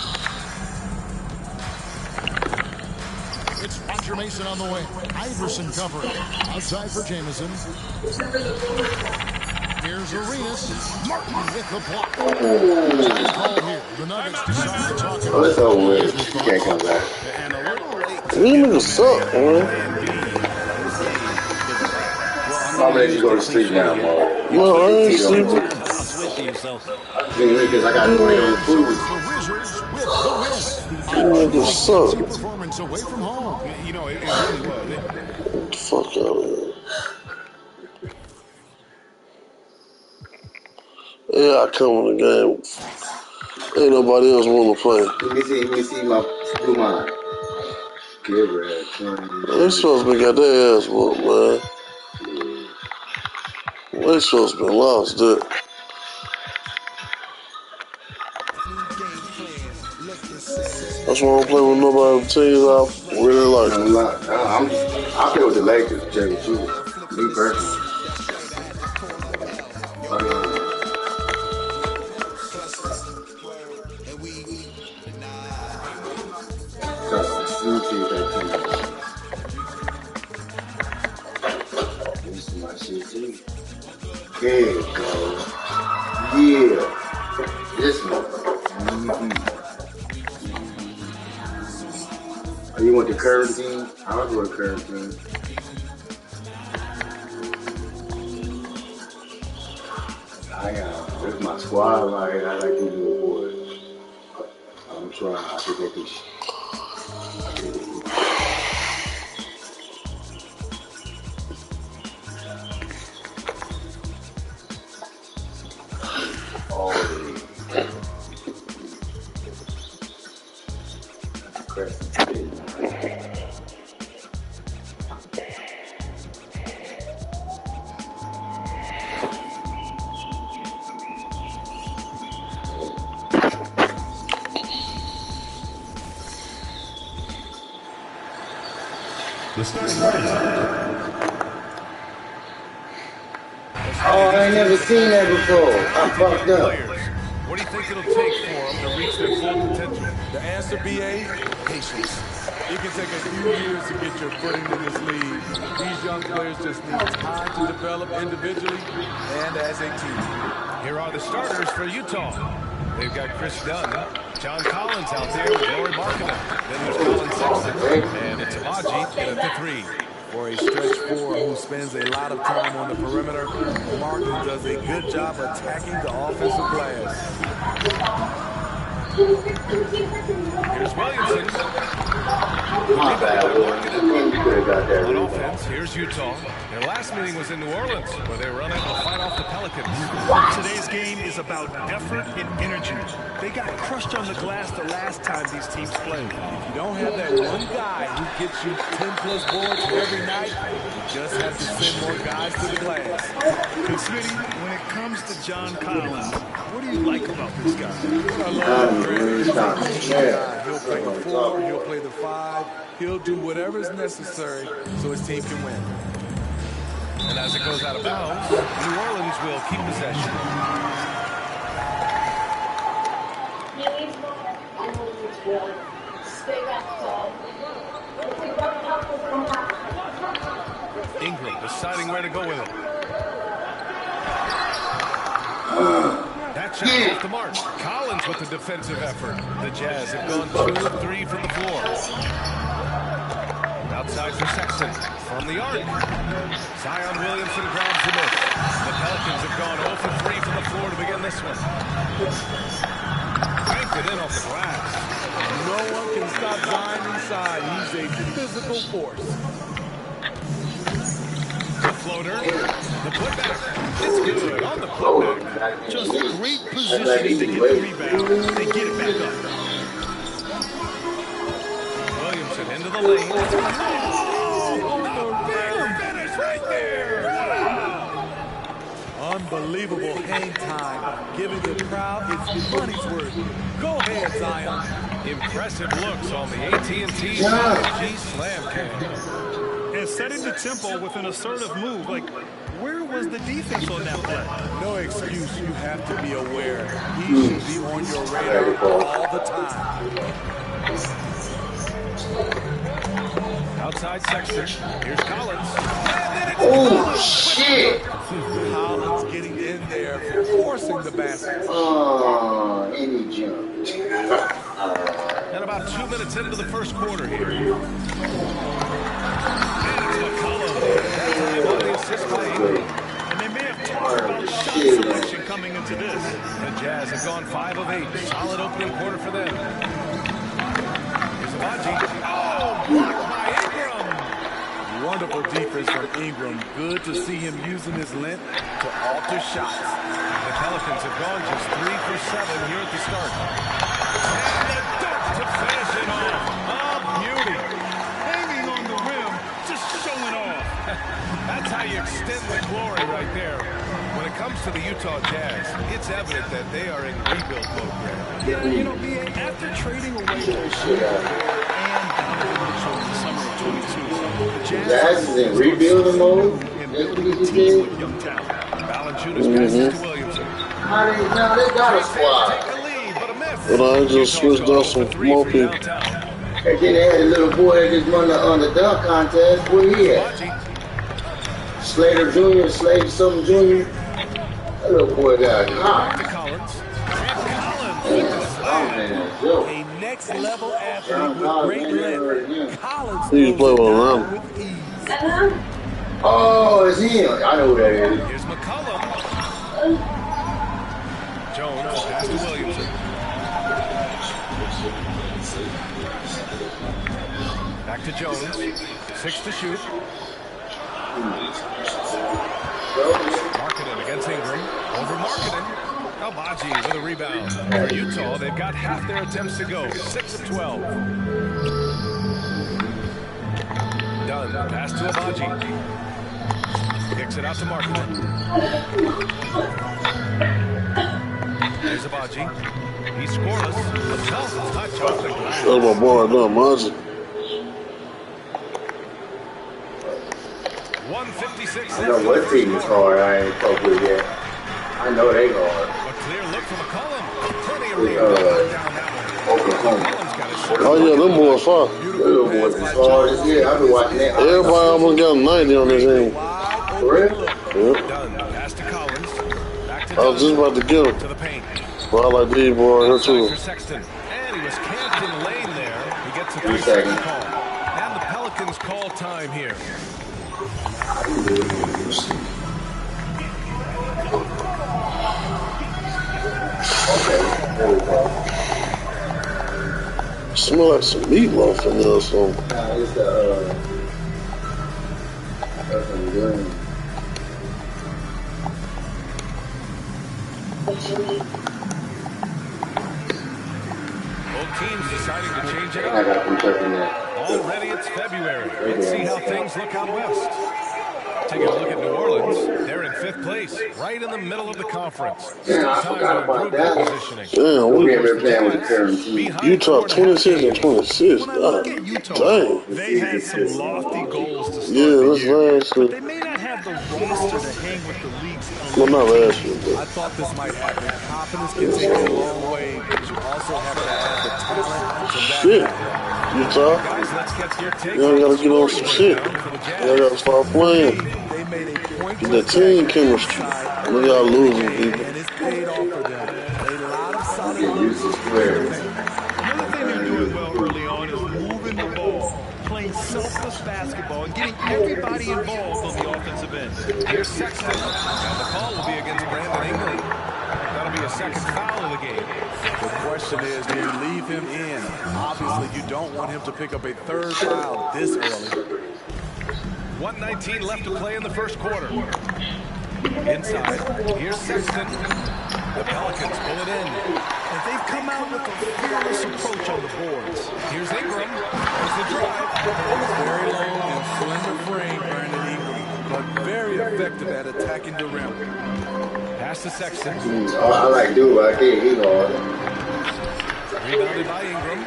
It's Roger Mason on the way. Iverson covering. Outside for Jameson. Here's Arenas. Martin with the block. Call here. The Nuggets decide to talk Oh, it's over with. with. You can't come back. And a little late. These niggas suck, man. I'm gonna let you go to sleep now, Mo. No, I ain't sleeping. Because I got to wait on the food. The Wizards with the win. These niggas suck. Performance away from home. You know, it really was. Get the fuck out of here. Yeah, I come in the game. Ain't nobody else want to play. Let me see my blue mine. Good red. They supposed to be got their ass whooped, man. They supposed to be lost, dude. That's why I don't play with nobody on the teams I really like. I play with the Lakers, Jerry, too. Me personally. There you go. Yeah. This one. Oh, you want the current team? I'll go with the current team. This is my squad right here. I like these little boys. I'm trying. I think they can. The starting lineup. Oh, I ain't never seen that before. I fucked up. What do you think it'll take for them to reach their full potential? The answer, BA, patience. It can take a few years to get your footing in this league. These young players just need time to develop individually and as a team. Here are the starters for Utah. They've got Chris Dunn, John Collins out there with Lauri Markkanen. Then there's Colin Sexton and it's Amaji in at the 3. For a stretch 4 who spends a lot of time on the perimeter, Markkanen does a good job attacking the offensive glass. Here's Williamson. My bad, Warren. You could have got that. On offense, here's Utah. Their last meeting was in New Orleans, where they were unable to fight off the Pelicans. Today's game is about effort and energy. They got crushed on the glass the last time these teams played. If you don't have that one guy who gets you 10-plus boards every night, you just have to send more guys to the glass. Hey, Smitty, when it comes to John Collins, what do you like about this guy? I love him, Grant. He's a guy. He'll play the 4, he'll play the 5, he'll do whatever is necessary so his team can win. And as it goes out of bounds, New Orleans will keep possession. Ingram deciding where to go with it. That shot off the mark. Collins with the defensive effort. The Jazz have gone 2 of 3 from the floor. Outside for Sexton from the arc. Zion Williamson grabs the miss. The Pelicans have gone 0 for 3 from the floor to begin this one. Cranked it in off the glass. No one can stop Zion inside. He's a physical force. The floater. The putback. It's good on the putback. Just great positioning to get the rebound and get it back up. Williamson into the lane. Finish right there. Unbelievable hang time. Giving the crowd its money's worth. Go ahead, Zion. Impressive looks on the AT&T G Slam cam. And setting the tempo with an assertive move. Like, where was the defense on that play? No excuse. You have to be aware. He should be on your radar all the time. Outside Sexton. Here's Collins. Oh, shit. Collins getting in there, forcing the basket. Oh, any jump. And about 2 minutes into the first quarter here. And it's McCollum. That time on the assist by Ingram. And they may have talked about shot selection coming into this. The Jazz have gone 5 of 8. Solid opening quarter for them. Here's Abaji. Oh, blocked by Ingram. Wonderful defense from Ingram. Good to see him using his length to alter shots. The Pelicans have gone just 3 for 7 here at the start. And the dunk to finish it off. Oh, beauty. Hanging on the rim, just showing off. That's how you extend the glory right there. When it comes to the Utah Jazz, it's evident that they are in rebuild mode. Yeah, you know, B.A., after trading away both Shooter and Donovan Mitchell in the summer of 22, the Jazz is in rebuilding mode. and building a team with young talent. Valanciunas passes to Williamson. Now they got a squad. Take a lead, but a miss. But I just switched out some more people. And then they had a little boy that just won the dunk contest. Where he at? Slater Jr., Slater something Jr. That little boy got hot. To Collins. Yo. A next level athlete with great length. Collins He can play with him. with ease. Oh, it's him. I know who that is. Here's McCollum. Jones pass to Williamson. Back to Jones. 6 to shoot. Markkanen against Ingram. Over Markkanen. Abaji with a rebound. For Utah, they've got half their attempts to go. 6 of 12. Dunn. Pass to Abaji. Kicks it out to Markkanen. There's Abaji. He's scoreless. A tough touch off the glass. That's my boy right now, Monty. 156. I know what team is hard. I ain't fuck with yet. I know they hard. A clear look from McCollum. Plenty of room down that one. Oklahoma. McCollum's got a shot. Oh, yeah, them boys far. Little boys is hard as hell. I've been watching that. Everybody almost got 90 on this end. For real? Yep. Dunn. Pass to Collins. Back to I was just about to get him. to the paint. But I like these boys here, too. For Sexton. And he was camped in lane there. He gets a 3 3-second seconds. call. And the Pelicans call time here. Smell like some meatloaf in there or something. Nah, it's that's some green. Both teams deciding to change it I up. got some stuff in there. Already it's February. Let's see how things look out west. Taking a look at New Orleans. They're in 5th place, right in the middle of the conference. Still Yeah, I time forgot to about improve their that. positioning. Damn, We we ain't been playing with the current team. Behind Utah 4.5 26 and games. 26. When I look God, at Utah, dang. they had some lofty goals to start Yeah, the that's year. last year. They may not have the roster to hang with the league's Well, not last year, I but thought this might happen. Confidence can take you a long way, but you also have to have the talent to back shit. it up. Utah, Guys, let's get your take y'all on gotta the get on some scoring shit. breakdown for the Jazz. Y'all gotta start playing. They made a point Get to that team chemistry. Look y'all losing, people. and it's paid off for them. A lot of solid work. Use the squares. Another thing they're doing well early on is moving the ball, playing selfless basketball, and getting everybody involved on the offensive end. Here's Sexton. And the call will be against Brandon Ingley. That'll be a second foul of the game. The question is, do you leave him in? Obviously, you don't want him to pick up a third foul this early. 1:19 left to play in the first quarter. Inside. Here's Sexton. The Pelicans pull it in. And they've come out with a fearless approach on the boards. Here's Ingram. There's the drive. Very long and slender frame, Brandon Ingram, but very effective at attacking the rim. Pass to Sexton. I like dude right there. He hard. Rebounded by Ingram.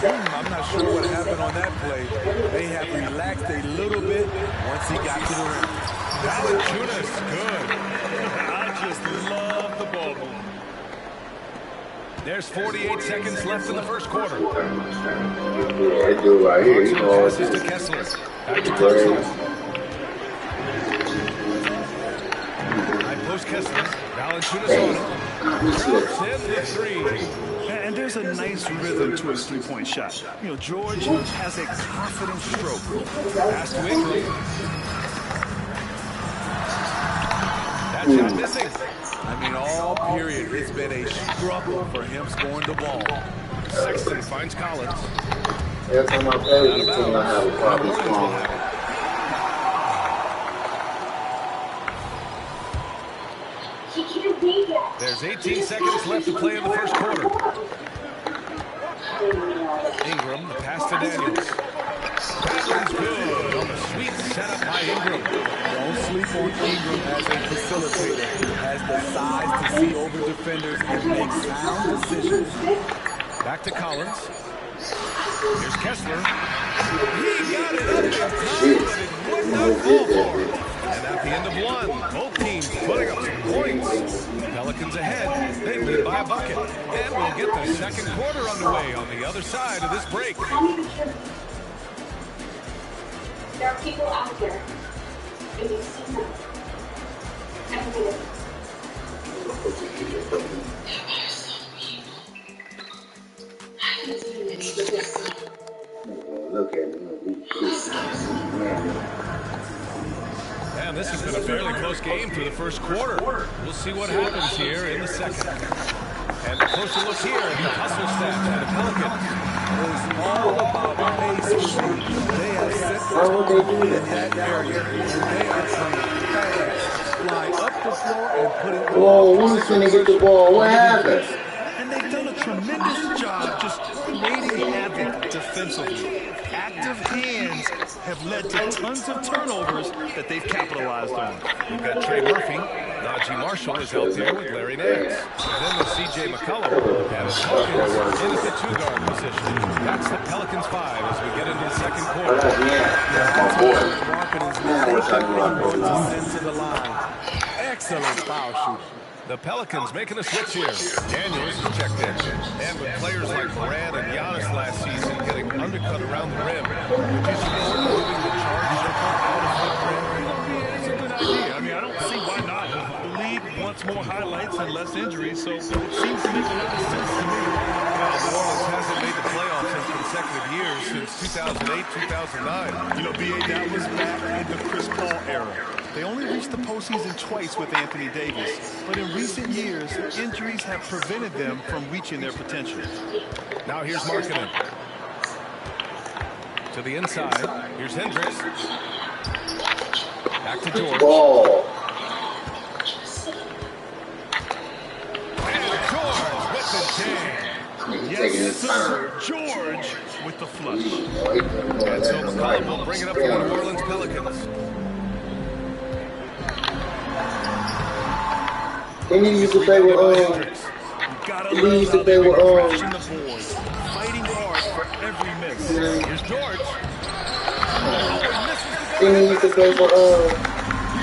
I'm not sure what happened on that play. They have relaxed a little bit once he got to the rim. Valanciunas, good. I just love the ball movement. There's 48 seconds left in the first quarter. Yeah, that dude right here. He hard. Passes to Kessler. Back to Great. Kessler. High post Kessler. Valanciunas on him. Drops in the three. And And there's a nice rhythm to his three-point shot. You know, George has a confident stroke. Pass to Ingram. That shot missing. I mean, all period, it's been a struggle for him scoring the ball. Sexton finds Collins. Every time I play with this team, I have a problem scoring. There's 18 seconds left to play in the first quarter. Ingram, the pass to Daniels. That one's good on the sweet setup by Ingram. Don't sleep on Ingram as a facilitator. He has the size to see over defenders and make sound decisions. Back to Collins. Here's Kessler. He got it up in time, but it would not fall for him. And at the end of one, both teams putting up some points. Pelicans ahead. They lead by a bucket. And we'll get the second quarter underway on the other side of this break. There are people out there, and you see them. Every day. Look at me. And this has been a fairly close game through the first quarter. We'll see what happens here in the second. And a closer look here at the hustle stats for the Pelicans. It's all about pace. They have set the tone in that area. They are playing fast, flying up the floor and putting it Whoa, who's going to get the ball? What happened? And they've done a tremendous job just creating havoc defensively. Active hands have led to tons of turnovers that they've capitalized on. We've got Trey Murphy. Najee Marshall is out there with Larry Nance. Then with C.J. McCollum. And it's Hawkins in at the two-guard position. That's the Pelicans 5 as we get into the second quarter. into the line. Excellent foul shooting. The Pelicans making a switch here. Daniels is checked in. And with players like Brad and Giannis last season getting undercut around the rim, would you support moving the charge circle out of the rim? It's a good idea. I mean, I don't see why not. The league wants more highlights and less injuries, so it seems to make a lot of sense to me. New Orleans hasn't made the playoffs in consecutive years since 2008, 2009. You know, B.A., that was back in the Chris Paul era. They only reached the postseason twice with Anthony Davis, but in recent years, injuries have prevented them from reaching their potential. Now here's Markkanen. To the inside. Here's Hendricks. Back to George. Ball. And George with the jam. Yes, sir. George with the flush. And so McCollum will bring it up for the New Orleans Pelicans. He used to play with he used to play with fighting hard for every miss. Here's George. He used to play for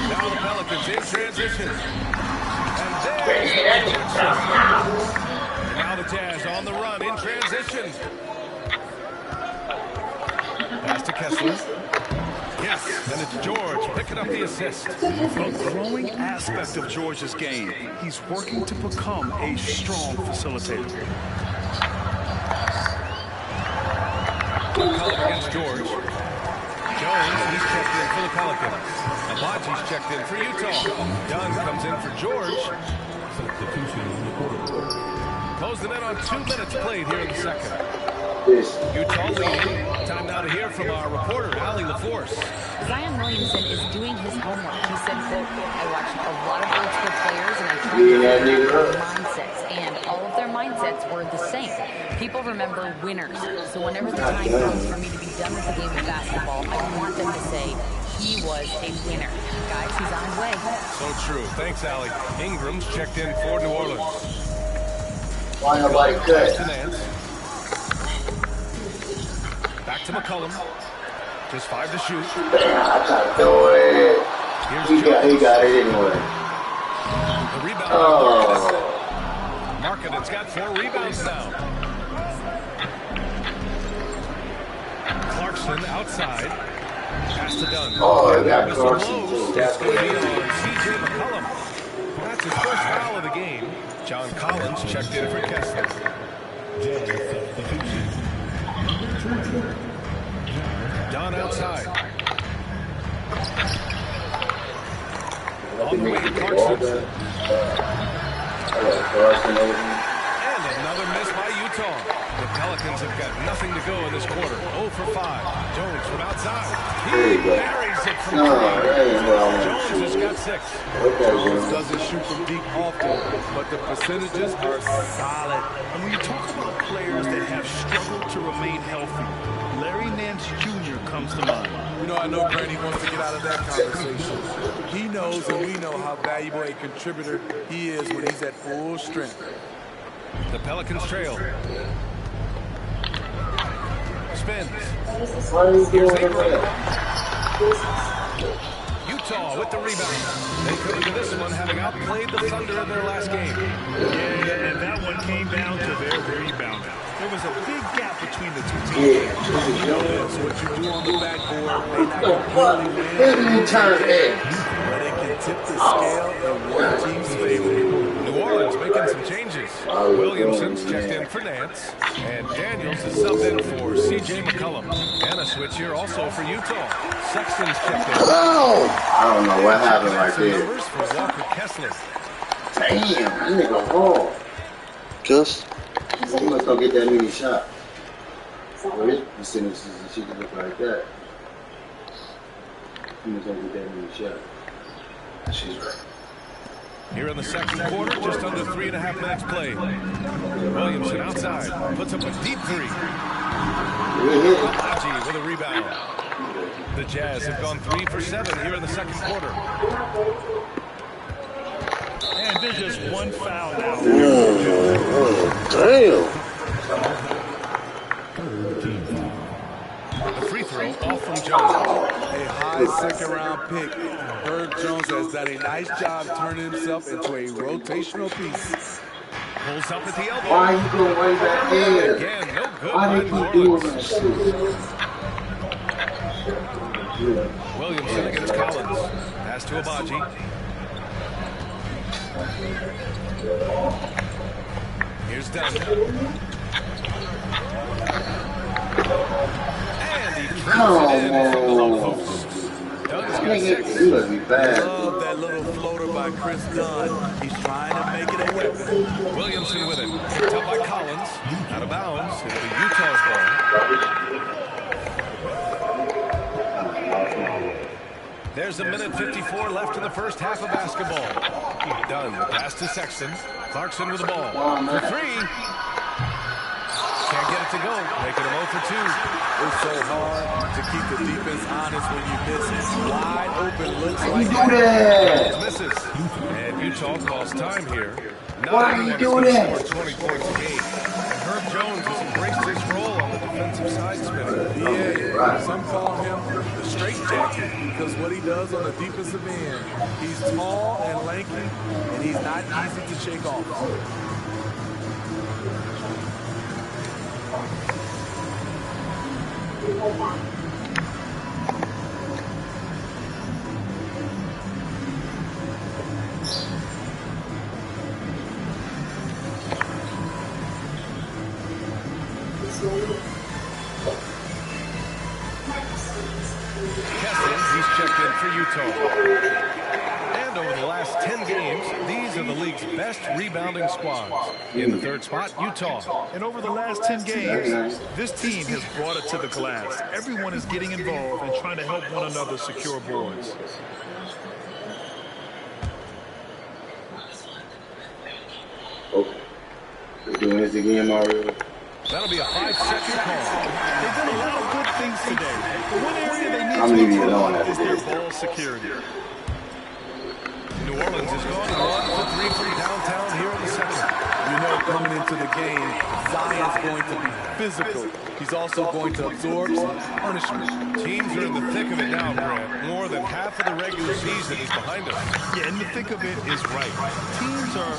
Now the Pelicans in transition. And there's now the Jazz on the run in transition. Pass to Kessler. Yes, and it's George picking up the assist. A growing aspect of George's game. He's working to become a strong facilitator. McCollum against George. Jones, he's checked in for the Pelicans. Abaji's checked in for Utah. Dunn comes in for George. Closing in on 2 minutes played here in the second. Utah leading. Time now to hear from our reporter, Allie LaForce. Zion Williamson is doing his homework. He said, quote, I watched a lot of old school players and I tried to learn their mindsets, and all of their mindsets were the same. People remember winners. So whenever the time comes for me to be done with the game of basketball, I want them to say, he was a winner. Guys, he's on his way. So true. Thanks, Allie. Ingram's checked in for New Orleans. Why nobody cut? Back to McCollum. Just 5 to shoot. I tried to throw it. He got it anyway. The rebound. Markkanen's got 4 rebounds now. Clarkson outside. Pass to Dunn. Oh, that Clarkson. It's going to be on C.J. McCollum. That's his first foul of the game. John Collins checked in for Kessler. Dunn outside. On the way to Clarkson. And another miss by Utah. The Pelicans have got nothing to go in this quarter. 0 for 5. Jones from outside. He buries it from 3. Jones has got 6. Jones doesn't shoot from deep often, but the percentages are solid. And when you talk about players that have struggled to remain healthy, Larry Nance Jr. comes to mind. You know, I know Brady wants to get out of that conversation. He knows and we know how valuable a contributor he is when he's at full strength. The Pelicans trail. Spins. Here's Utah with the rebound. They come to this one having outplayed the Thunder in their last game. Yeah, and that one came down to their rebound. There was a big gap between the two teams. You know this, what you do on the backboard may not completely win, but it can tip the scale in one team's favor. New Orleans making some changes. Williamson's checked in for Nance, and Daniels is subbed in for C.J. McCollum. And a switch here also for Utah. Sexton's checked in. I don't know what happened right there. Numbers for Walker Kessler. Damn, that nigga hard. Just. He must go get that many shot. Right? You see, she can look like that. He must go get that many shot. She's right. Here in the second quarter, just under 3.5 minutes played. Williamson outside, puts up a deep 3. Haji with a rebound. The Jazz have gone 3 for 7 here in the second quarter. And there's just one foul now. Damn. The free throw off from Jones. A high second-round pick. Herb Jones has done a nice job turning himself into a rotational piece. Pulls up at the elbow. Why are you going way back there? Again, no good. Why did you do that shit? Williamson against Collins. Pass to Abaji. Here's Dunn. And he throws it in from the low post. Dunn's got 6. Love that little floater by Chris Dunn. He's trying to make it a weapon. Williamson with it. Picked up by Collins. Out of bounds. It'll be Utah's ball. There's 1:54 left in the first half of basketball. Dunn, the pass to Sexton. Clarkson with the ball. For 3. Can't get it to go. Making him 0 for 2. It's so hard to keep the defense honest when you miss it. Wide open looks like that. Misses. And Utah calls time here. Why are you doing that? 20 points a game. And Herb Jones has embraced his role on the defensive side spinner. Yeah, some call him the straight jacket because what he does on the defensive end, he's tall and lanky, and he's not easy to shake off. Kessler, he's checked in for Utah. And over the last 10 games, these are the league's best rebounding squads. In the third spot, Utah. And over the last 10 games, this team has brought it to the glass. Everyone is getting involved and trying to help one another secure boards. Okay. We're doing this again, Mario. That'll be a 5-second call. They've done a lot of good things today. But one area they need I'm to leaving you alone improve after is this. their ball security. New Orleans has gone 1 for 3 from downtown here in the second. You know, coming into the game, Zion's going to be physical. He's also going to absorb some punishment. Teams are in the thick of it now, Grant. More than half of the regular season is behind us. Yeah, and the thick of it is right. Teams are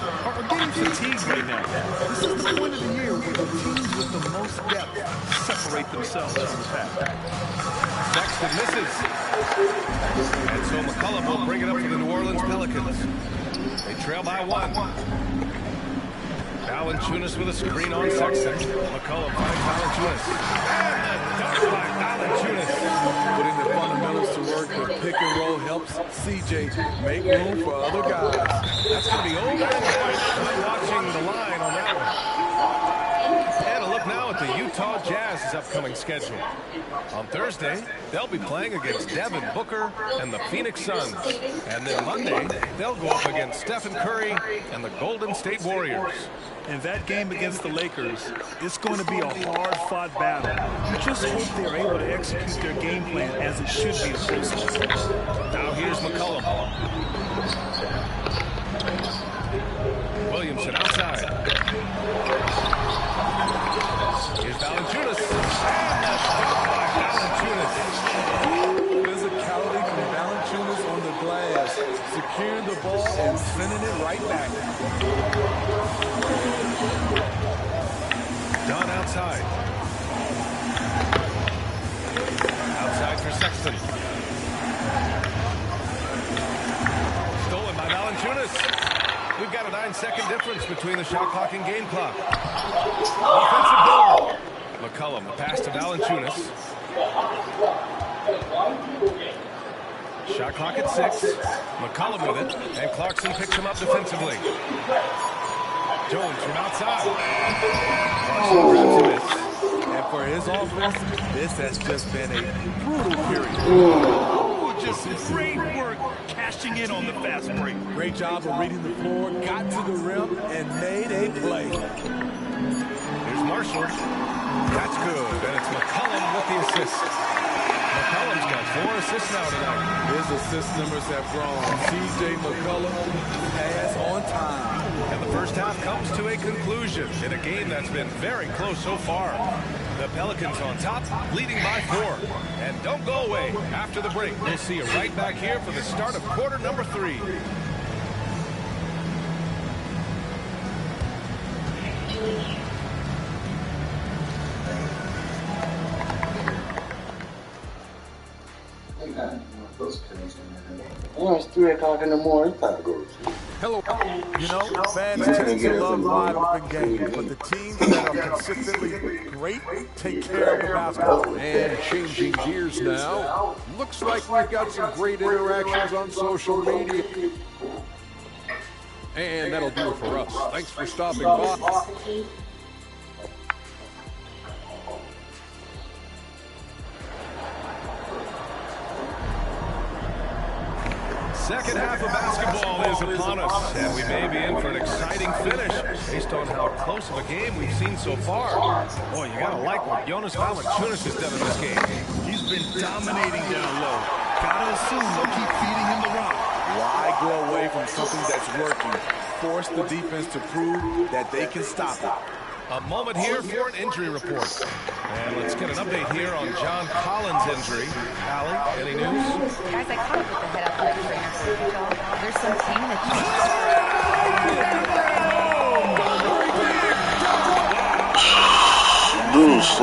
getting fatigued right now. This is the point of the year where the teams with the most depth separate themselves from the pack. Sexton misses. And so McCollum will bring it up for the New Orleans Pelicans. They trail by 1. Valanciunas with a screen on Sexton. McCollum finds Valanciunas. And the dunk by Valanciunas. Putting the fundamentals to work, the pick and roll helps CJ make room for other guys. That's going to be over and watching the line on that one. And a look now at the Utah Jazz's upcoming schedule. On Thursday, they'll be playing against Devin Booker and the Phoenix Suns. And then Monday, they'll go up against Stephen Curry and the Golden State Warriors. And that game against the Lakers, it's going to be a hard-fought battle. You just hope they're able to execute their game plan as it should be the postseason. Now here's McCollum. Williamson outside. Here's Valanciunas. And that's blocked by Valanciunas. Physicality from Valanciunas on the glass, securing the ball and sending it right back. Dunn outside. Outside for Sexton. Stolen by Valanciunas. We've got a 9-second difference between the shot clock and game clock. Offensive ball. McCollum, the pass to Valanciunas. Shot clock at 6. McCollum with it, and Clarkson picks him up defensively. Jones from outside. Clarkson grabs a miss. And for his offense, this has just been a brutal period. Oh, just great work cashing in on the fast break. Great job of reading the floor, got to the rim, and made a play. Here's Marshall. That's good, and it's McCollum with the assist. McCollum's got 4 assists now tonight. His assist numbers have grown. C.J. McCollum pass on time. And the first half comes to a conclusion in a game that's been very close so far. The Pelicans on top, leading by 4. And don't go away. After the break, we'll see you right back here for the start of quarter number 3. Well, it's 3 o'clock in the morning. Time to go to sleep. Hello. You know, fans tend to love wide open games, but the teams that are consistently great take care of the basketball. And changing gears now, looks like we've got some great interactions on social media. And that'll do it for us. Thanks for stopping by. Second half of basketball is upon us, and we may be in for an exciting finish based on how close of a game we've seen so far. Boy, you gotta like what Jonas Valanciunas has done in this game. He's been dominating down low. Gotta assume they'll keep feeding him the rock. Why go away from something that's working? Force the defense to prove that they can stop it. A moment here for an injury report. And let's get an update here on John Collins' injury. Allie, any news? Guys, I caught up with the head athletic trainer for Utah. There's some pain in the Dude, so.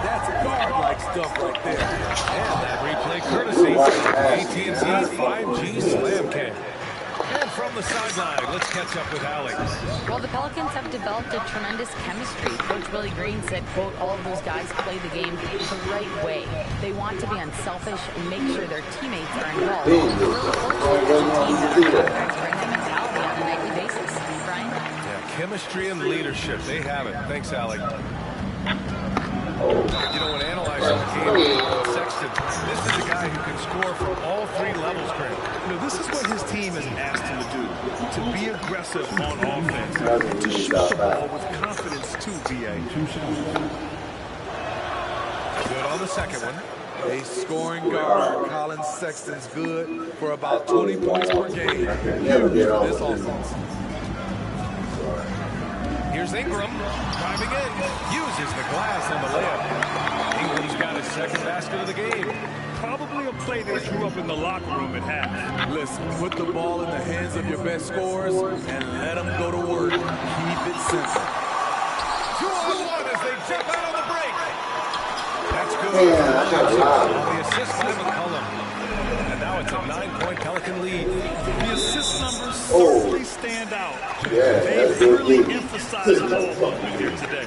That's guard-like stuff right there. And that replay courtesy AT&T 5G Slam Cam. And from the sideline, let's catch up with Allie. Well, the Pelicans have developed a tremendous chemistry. Coach Willie Green said, quote, all of those guys play the game the right way. They want to be unselfish and make sure their teammates are involved. We're really fortunate as a team to have guys bring that mentality on a nightly basis. Brian? Yeah, chemistry and leadership. They have it. Thanks, Allie. You know, when analyzing the game, Sexton, this is a guy who can score from all 3 levels, Craig. You know, this is what his team has asked him to do, to be aggressive on offense, to shoot the ball with confidence too, B.A. Good on the second one. A scoring guard, Colin Sexton's good for about 20 points per game. Huge for this offense. Here's Ingram, driving in, uses the glass on the layup. Ingram's got his second basket of the game. Probably a play they drew up in the locker room at half. Listen, put the ball in the hands of your best scorers and let them go to work. Keep it simple. 2-on-1 as they jump out on the break. That's good. On the assist by McCollum. And now now it's a 9-point Pelican lead. The assist numbers certainly stand out. They really emphasize ball movement here today.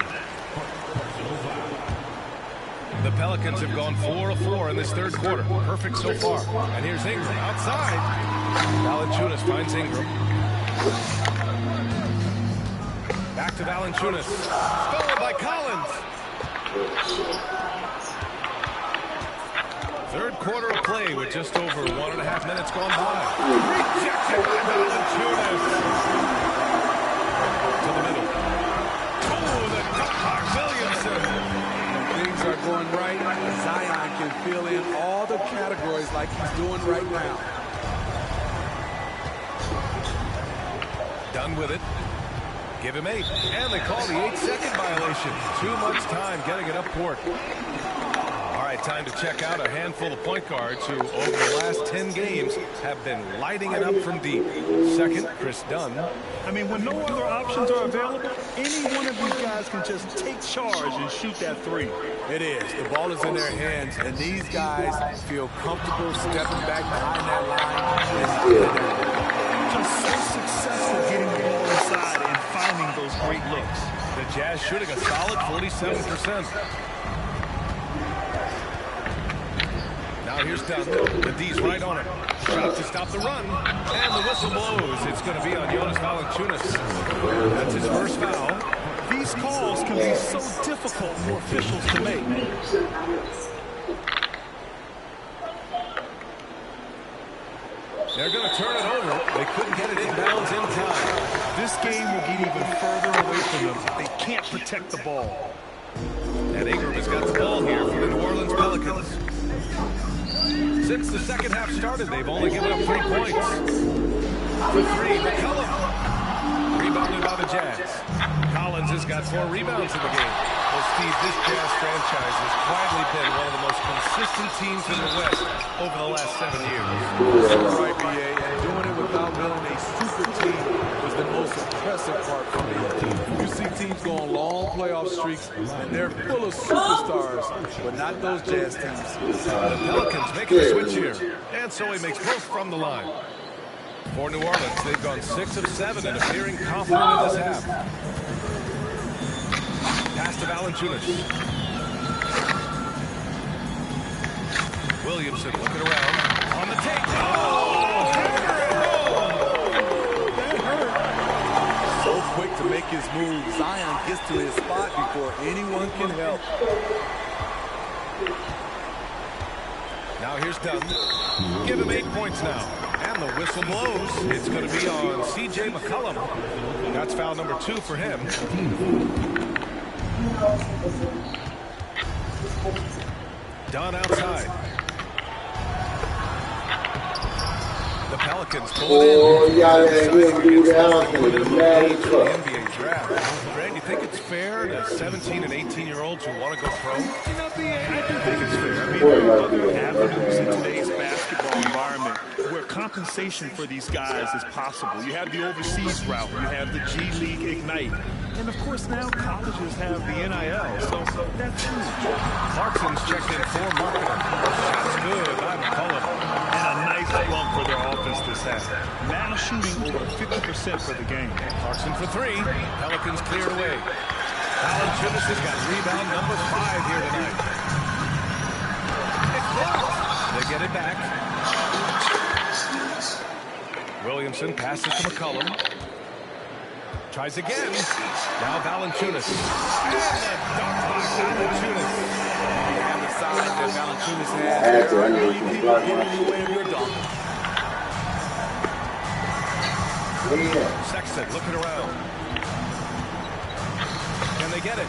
The Pelicans have gone 4 of 4 in this third quarter. Perfect so far. And here's Ingram outside. Valanciunas finds Ingram. Back to Valanciunas. Stolen by Collins. Third quarter of play with just over 1.5 minutes gone by. Rejected by Valanciunas. To the middle. Oh, the dunk by Williamson. Things are going right. Zion can fill in all the categories like he's doing right now. Done with it. Give him 8. And they call the 8-second violation. Too much time getting it up court. All right, time to check out a handful of point guards who, over the last 10 games, have been lighting it up from deep. Second, Chris Dunn. I mean, when no other options are available, any one of these guys can just take charge and shoot that three. It is. The ball is in their hands, and these guys feel comfortable stepping back behind that line. Just so successful getting the ball inside and finding those great looks. The Jazz shooting a solid 47%. Now here's Dunn. The D's right on him. Shot to stop the run. And the whistle blows. It's going to be on Jonas Valanciunas. That's his first foul. These calls can be so difficult for officials to make. They're going to turn it over. They couldn't get it inbounds in time. This game will get even further away from them if they can't protect the ball. And Ingram has got the ball here for the New Orleans Pelicans. Since the second half started, they've only given up 3 points. For 3, McCollum. Rebounded by the Jazz. Collins has got 4 rebounds in the game. Well, Steve, this Jazz franchise has quietly been one of the most consistent teams in the West over the last 7 years. That's right, B.A. And doing it without building a super team was the most impressive part for me. You see teams go on long playoff streaks, and they're full of superstars, but not those Jazz teams. The Pelicans making a switch here. And so he makes both from the line. For New Orleans, they've gone 6 of 7 and appearing confident in this half. Pass to Valanciunas. Williamson looking around. On the take. Oh! That hurt. So quick to make his move. Zion gets to his spot before anyone can help. Now here's Dunn. Give him 8 points now. And the whistle blows. It's going to be on C.J. McCollum. That's foul number 2 for him. Dunn outside. The Pelicans pull it in. NBA draft. Brad, you think it's fair to 17 and 18-year-olds who want to go pro? You know, I do think it's fair. I mean, there are other avenues in today's basketball environment where compensation for these guys is possible. You have the overseas route. You have the G League Ignite. And, of course, now colleges have the NIL, so that's huge. Clarkson's checked in for Markkanen. Shot's good by McCollum. And a nice slump for their offense this half. Now shooting over 50% for the game. Clarkson for 3. Pelicans cleared away. Valanciunas has got rebound number 5 here tonight. It's blocked. They get it back. Williamson passes to McCollum. Tries again. Now Valanciunas. And a dunk by Valanciunas. You have the size that Valanciunas has. There are many people getting in the way of your dunk. Sexton looking around. Can they get it?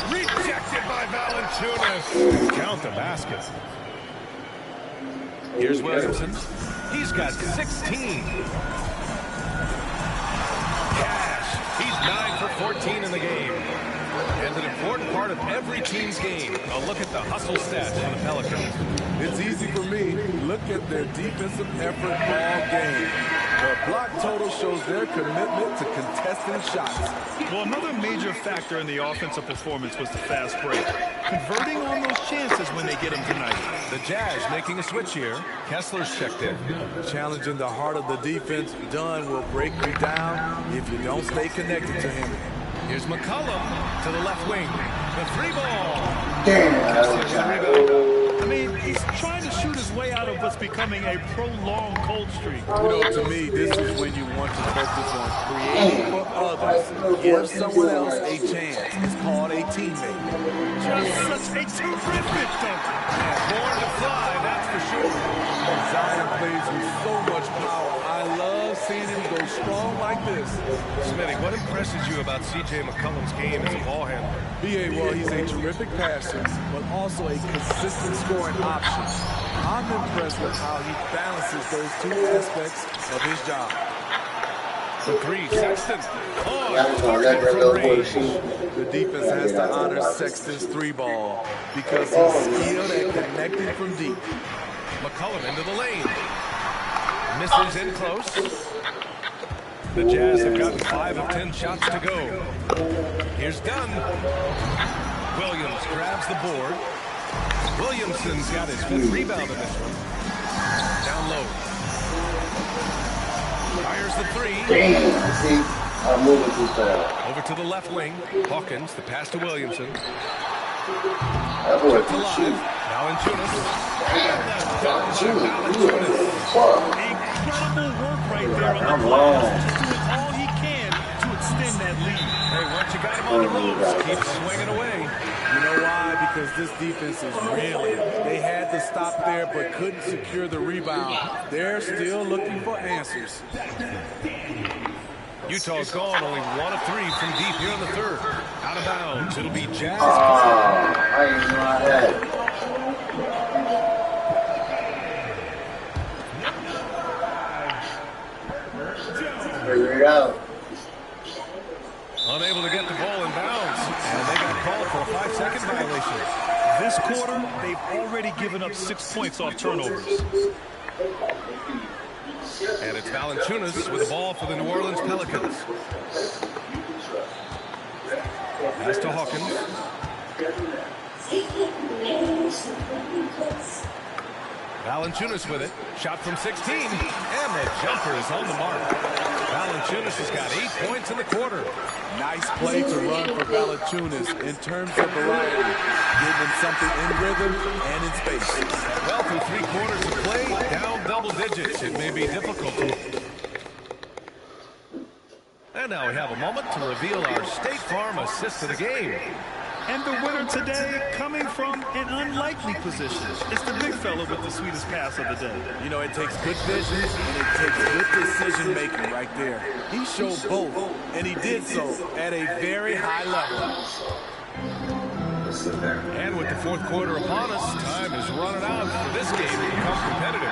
Rejected by Valanciunas. Count the basket. Here's Williamson. He's got 16. He's 9 for 14 in the game. And an important part of every team's game. A look at the hustle stats for the Pelicans. It's easy for me. Look at their defensive effort all game. The block total shows their commitment to contesting shots. Well, another major factor in the offensive performance was the fast break. Converting on those chances when they get them tonight. The Jazz making a switch here. Kessler's checked in. Challenging the heart of the defense. Dunn will break you down if you don't stay connected to him. Here's McCollum to the left wing. The three ball. I mean, he's trying to shoot his way out of what's becoming a prolonged cold streak. You know, to me, this is when you want to focus on creating for others. Give someone else a chance. It's called a teammate. Just such a terrific dunk. Born to fly, that's for sure. Zion plays with so much power. I love seeing him go strong like this. Smitty, what impresses you about C.J. McCollum's game as a ball handler? B.A., well, he's a terrific passer, but also a consistent scoring option. I'm impressed with how he balances those two aspects of his job. The three, Sexton. The defense has to honor Sexton's three ball because he's skilled at connecting from deep. McCollum into the lane. Misses in close. The Jazz have gotten 5 of 10 shots to go. Here's Dunn. Williams grabs the board. Williamson's got his 5th rebound in this one. Down low. Fires the three. I'm moving too fast. Over to the left wing. Hawkins, the pass to Williamson. That boy can shoot. Valanciunas. Incredible work right there on the glass. Just doing all he can to extend that lead. Hey, once you got him on the ropes, keep swinging away. You know why? Because this defense is reeling. They had to stop there but couldn't secure the rebound. They're still looking for answers. Utah's gone only 1 of 3 from deep here in the third. Out of bounds. It'll be Jazz. I didn't know I had it. Figure it out. Unable to get the ball in bounds. And they got called for a 5-second violation. This quarter, they've already given up 6 points off turnovers. And it's Valanciunas with the ball for the New Orleans Pelicans. Pass to Hawkins. Valanciunas with it. Shot from 16. And the jumper is on the mark. Valanciunas has got 8 points in the quarter. Nice play to run for Valanciunas in terms of variety. Giving him something in rhythm and in space. Well, through 3 quarters of play, down double digits. It may be difficult to... And now we have a moment to reveal our State Farm assist of the game. And the winner today coming from an unlikely position. It's the big fella with the sweetest pass of the day. You know, it takes good vision and it takes good decision making right there. He showed both, and he did so at a very high level. And with the 4th quarter upon us, time is running out for this game to become competitive.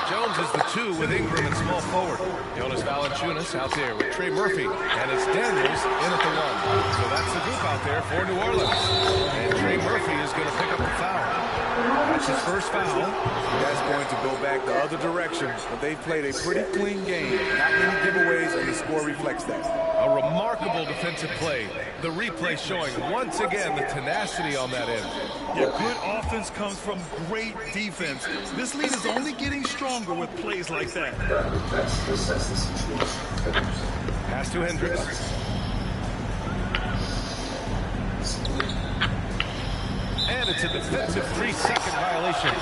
Jones is the 2 with Ingram and small forward. Jonas Valanciunas out there with Trey Murphy. And it's Daniels in at the 1. So that's the group out there for New Orleans. And Trey Murphy is going to pick up the foul. That's his first foul. That's going to go back the other direction. But they played a pretty clean game. Not many giveaways, and the score reflects that. A remarkable defensive play. The replay showing once again the tenacity on that end. Yeah, good offense comes from great defense. This lead is only getting stronger with plays like that. Pass to Hendricks. And it's a defensive 3-second violation.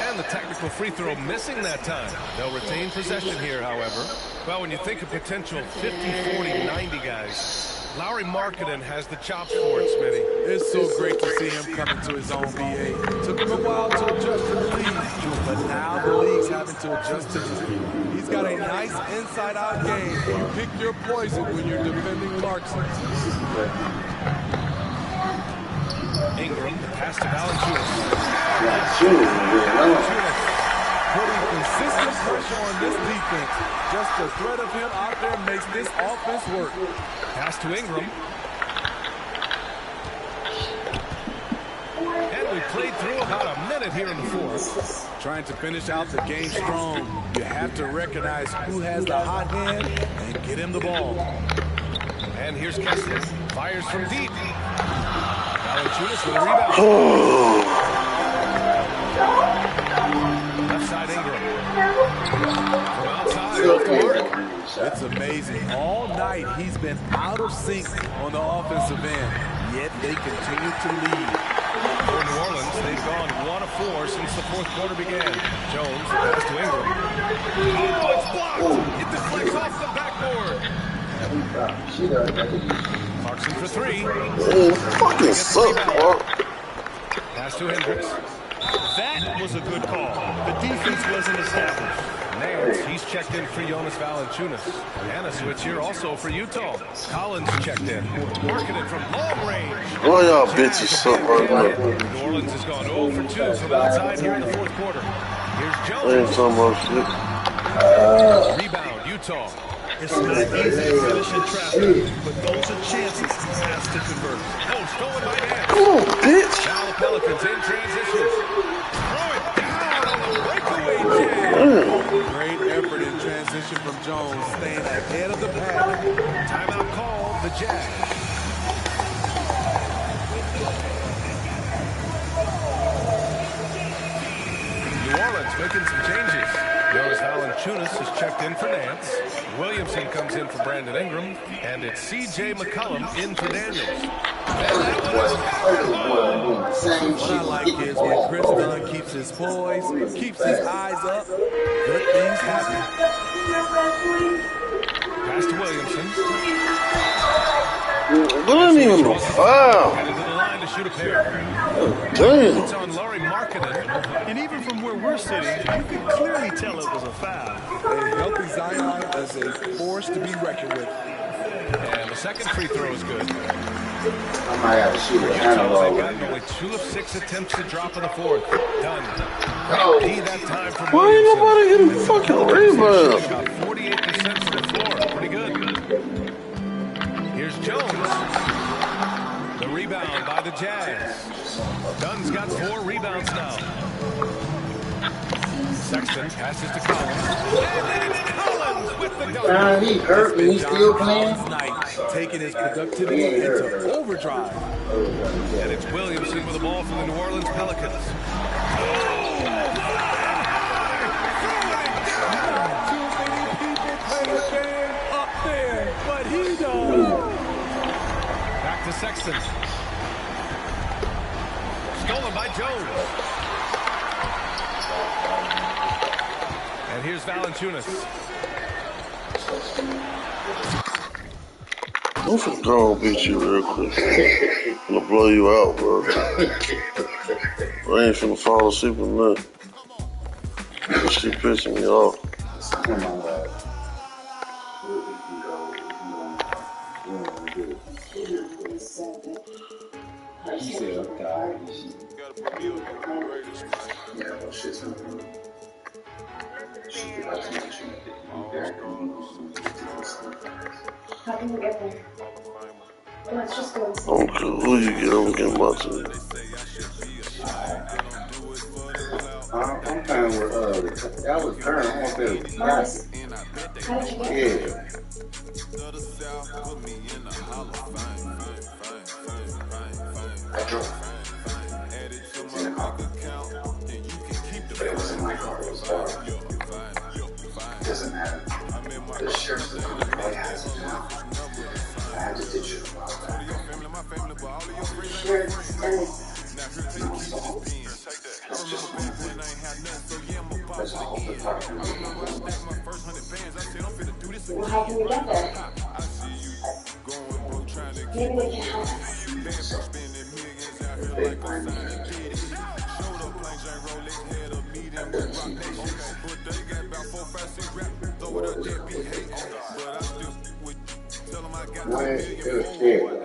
And the technical free throw missing that time. They'll retain possession here, however. Well, when you think of potential 50, 40, 90 guys, Lauri Markkanen has the chops for it, Smitty. It's so great to see him coming to his own, B.A. Took him a while to adjust to the league, but now the league's having to adjust to him. He's got a nice inside-out game. You pick your poison when you're defending Clarkson. Ingram, the pass to Valanciunas. Valanciunas Putting Consistent pressure on this defense. Just the threat of him out there makes this offense work. Pass to Ingram. And we played through about a minute here in the fourth. Trying to finish out the game strong. You have to recognize who has the hot hand and get him the ball. And here's Kessler. Fires from deep. Valanciunas with a rebound. Left side Ingram. From outside, off the mark. It's amazing. All night he's been out of sync on the offensive end, yet they continue to lead. For New Orleans, they've gone 1 of 4 since the fourth quarter began. Jones, pass to Ingram. Oh, it's blocked! It deflects off the backboard. Clarkson for 3. Oh, fucking suck, bro. Pass to Hendricks. That was a good call. The defense wasn't established. Nance, he's checked in for Jonas Valanciunas. And a switch here also for Utah. Collins checked in. Marketed from long range. Boy, y'all bitches suck right now. New Orleans has gone 0 for 2 from outside here in the fourth quarter. Here's I Jones. ain't talking about shit. Rebound, Utah. It's not easy to finish in traffic, but those are chances he has to convert. Oh, stolen by Nance. Come on, bitch. Now the Pelicans in transition. Throw it down on the breakaway jam. Great effort in transition from Jones, staying ahead of the pack. Timeout called, the Jazz. New Orleans making some changes. Jonas Valanciunas has checked in for Nance. Williamson comes in for Brandon Ingram. And it's C.J. McCollum in for Daniels. What I like is when Chris Dunn keeps his poise, keeps his eyes up, good things happen. Pass to Williamson. That ain't even no foul. Headed to the line to shoot a pair. Damn. It's on Lauri Markkanen. And even from where we're sitting, you can clearly tell it was a foul. A healthy Zion is a force to be reckoned with. And the second free throw is good. I might have to shoot an analog. They've gotten only 2 of 6 attempts to drop in the fourth. Done. Oh. D that time from Why ain't nobody getting fucking rebound? About 48% from the floor. Pretty good. Here's Jones. The rebound by the Jazz. Dunn's got 4 rebounds now. Sexton passes to Collins. And then it's Collins with the dunk. He hurt and he's still playing. Taking his productivity into overdrive. And it's Williamson with the ball for the New Orleans Pelicans. Up there, but he does. Back to Sexton. Stolen by Jones. And here's Valanciunas. I'm finna go and beat you real quick. I'm gonna blow you out, bro. I ain't finna fall asleep with nothing. She pissing me off. She said, I'm tired. Yeah, well, shit's not good. She could have to make sure you get How can we get there? Let's just go. Okay, who you get? I'm getting my team. I'm playing with, that was Kern. I'm gonna play with Nice. How did you get there? Yeah. I drove. It's in the car. But it wasn't my car, it was ours. It doesn't matter. The sheriff's department probably has it now. I had to ditch it about that. Sure. That's just one thing. There's a whole department. Well, how can we get there? Maybe they can help us. Big money. It was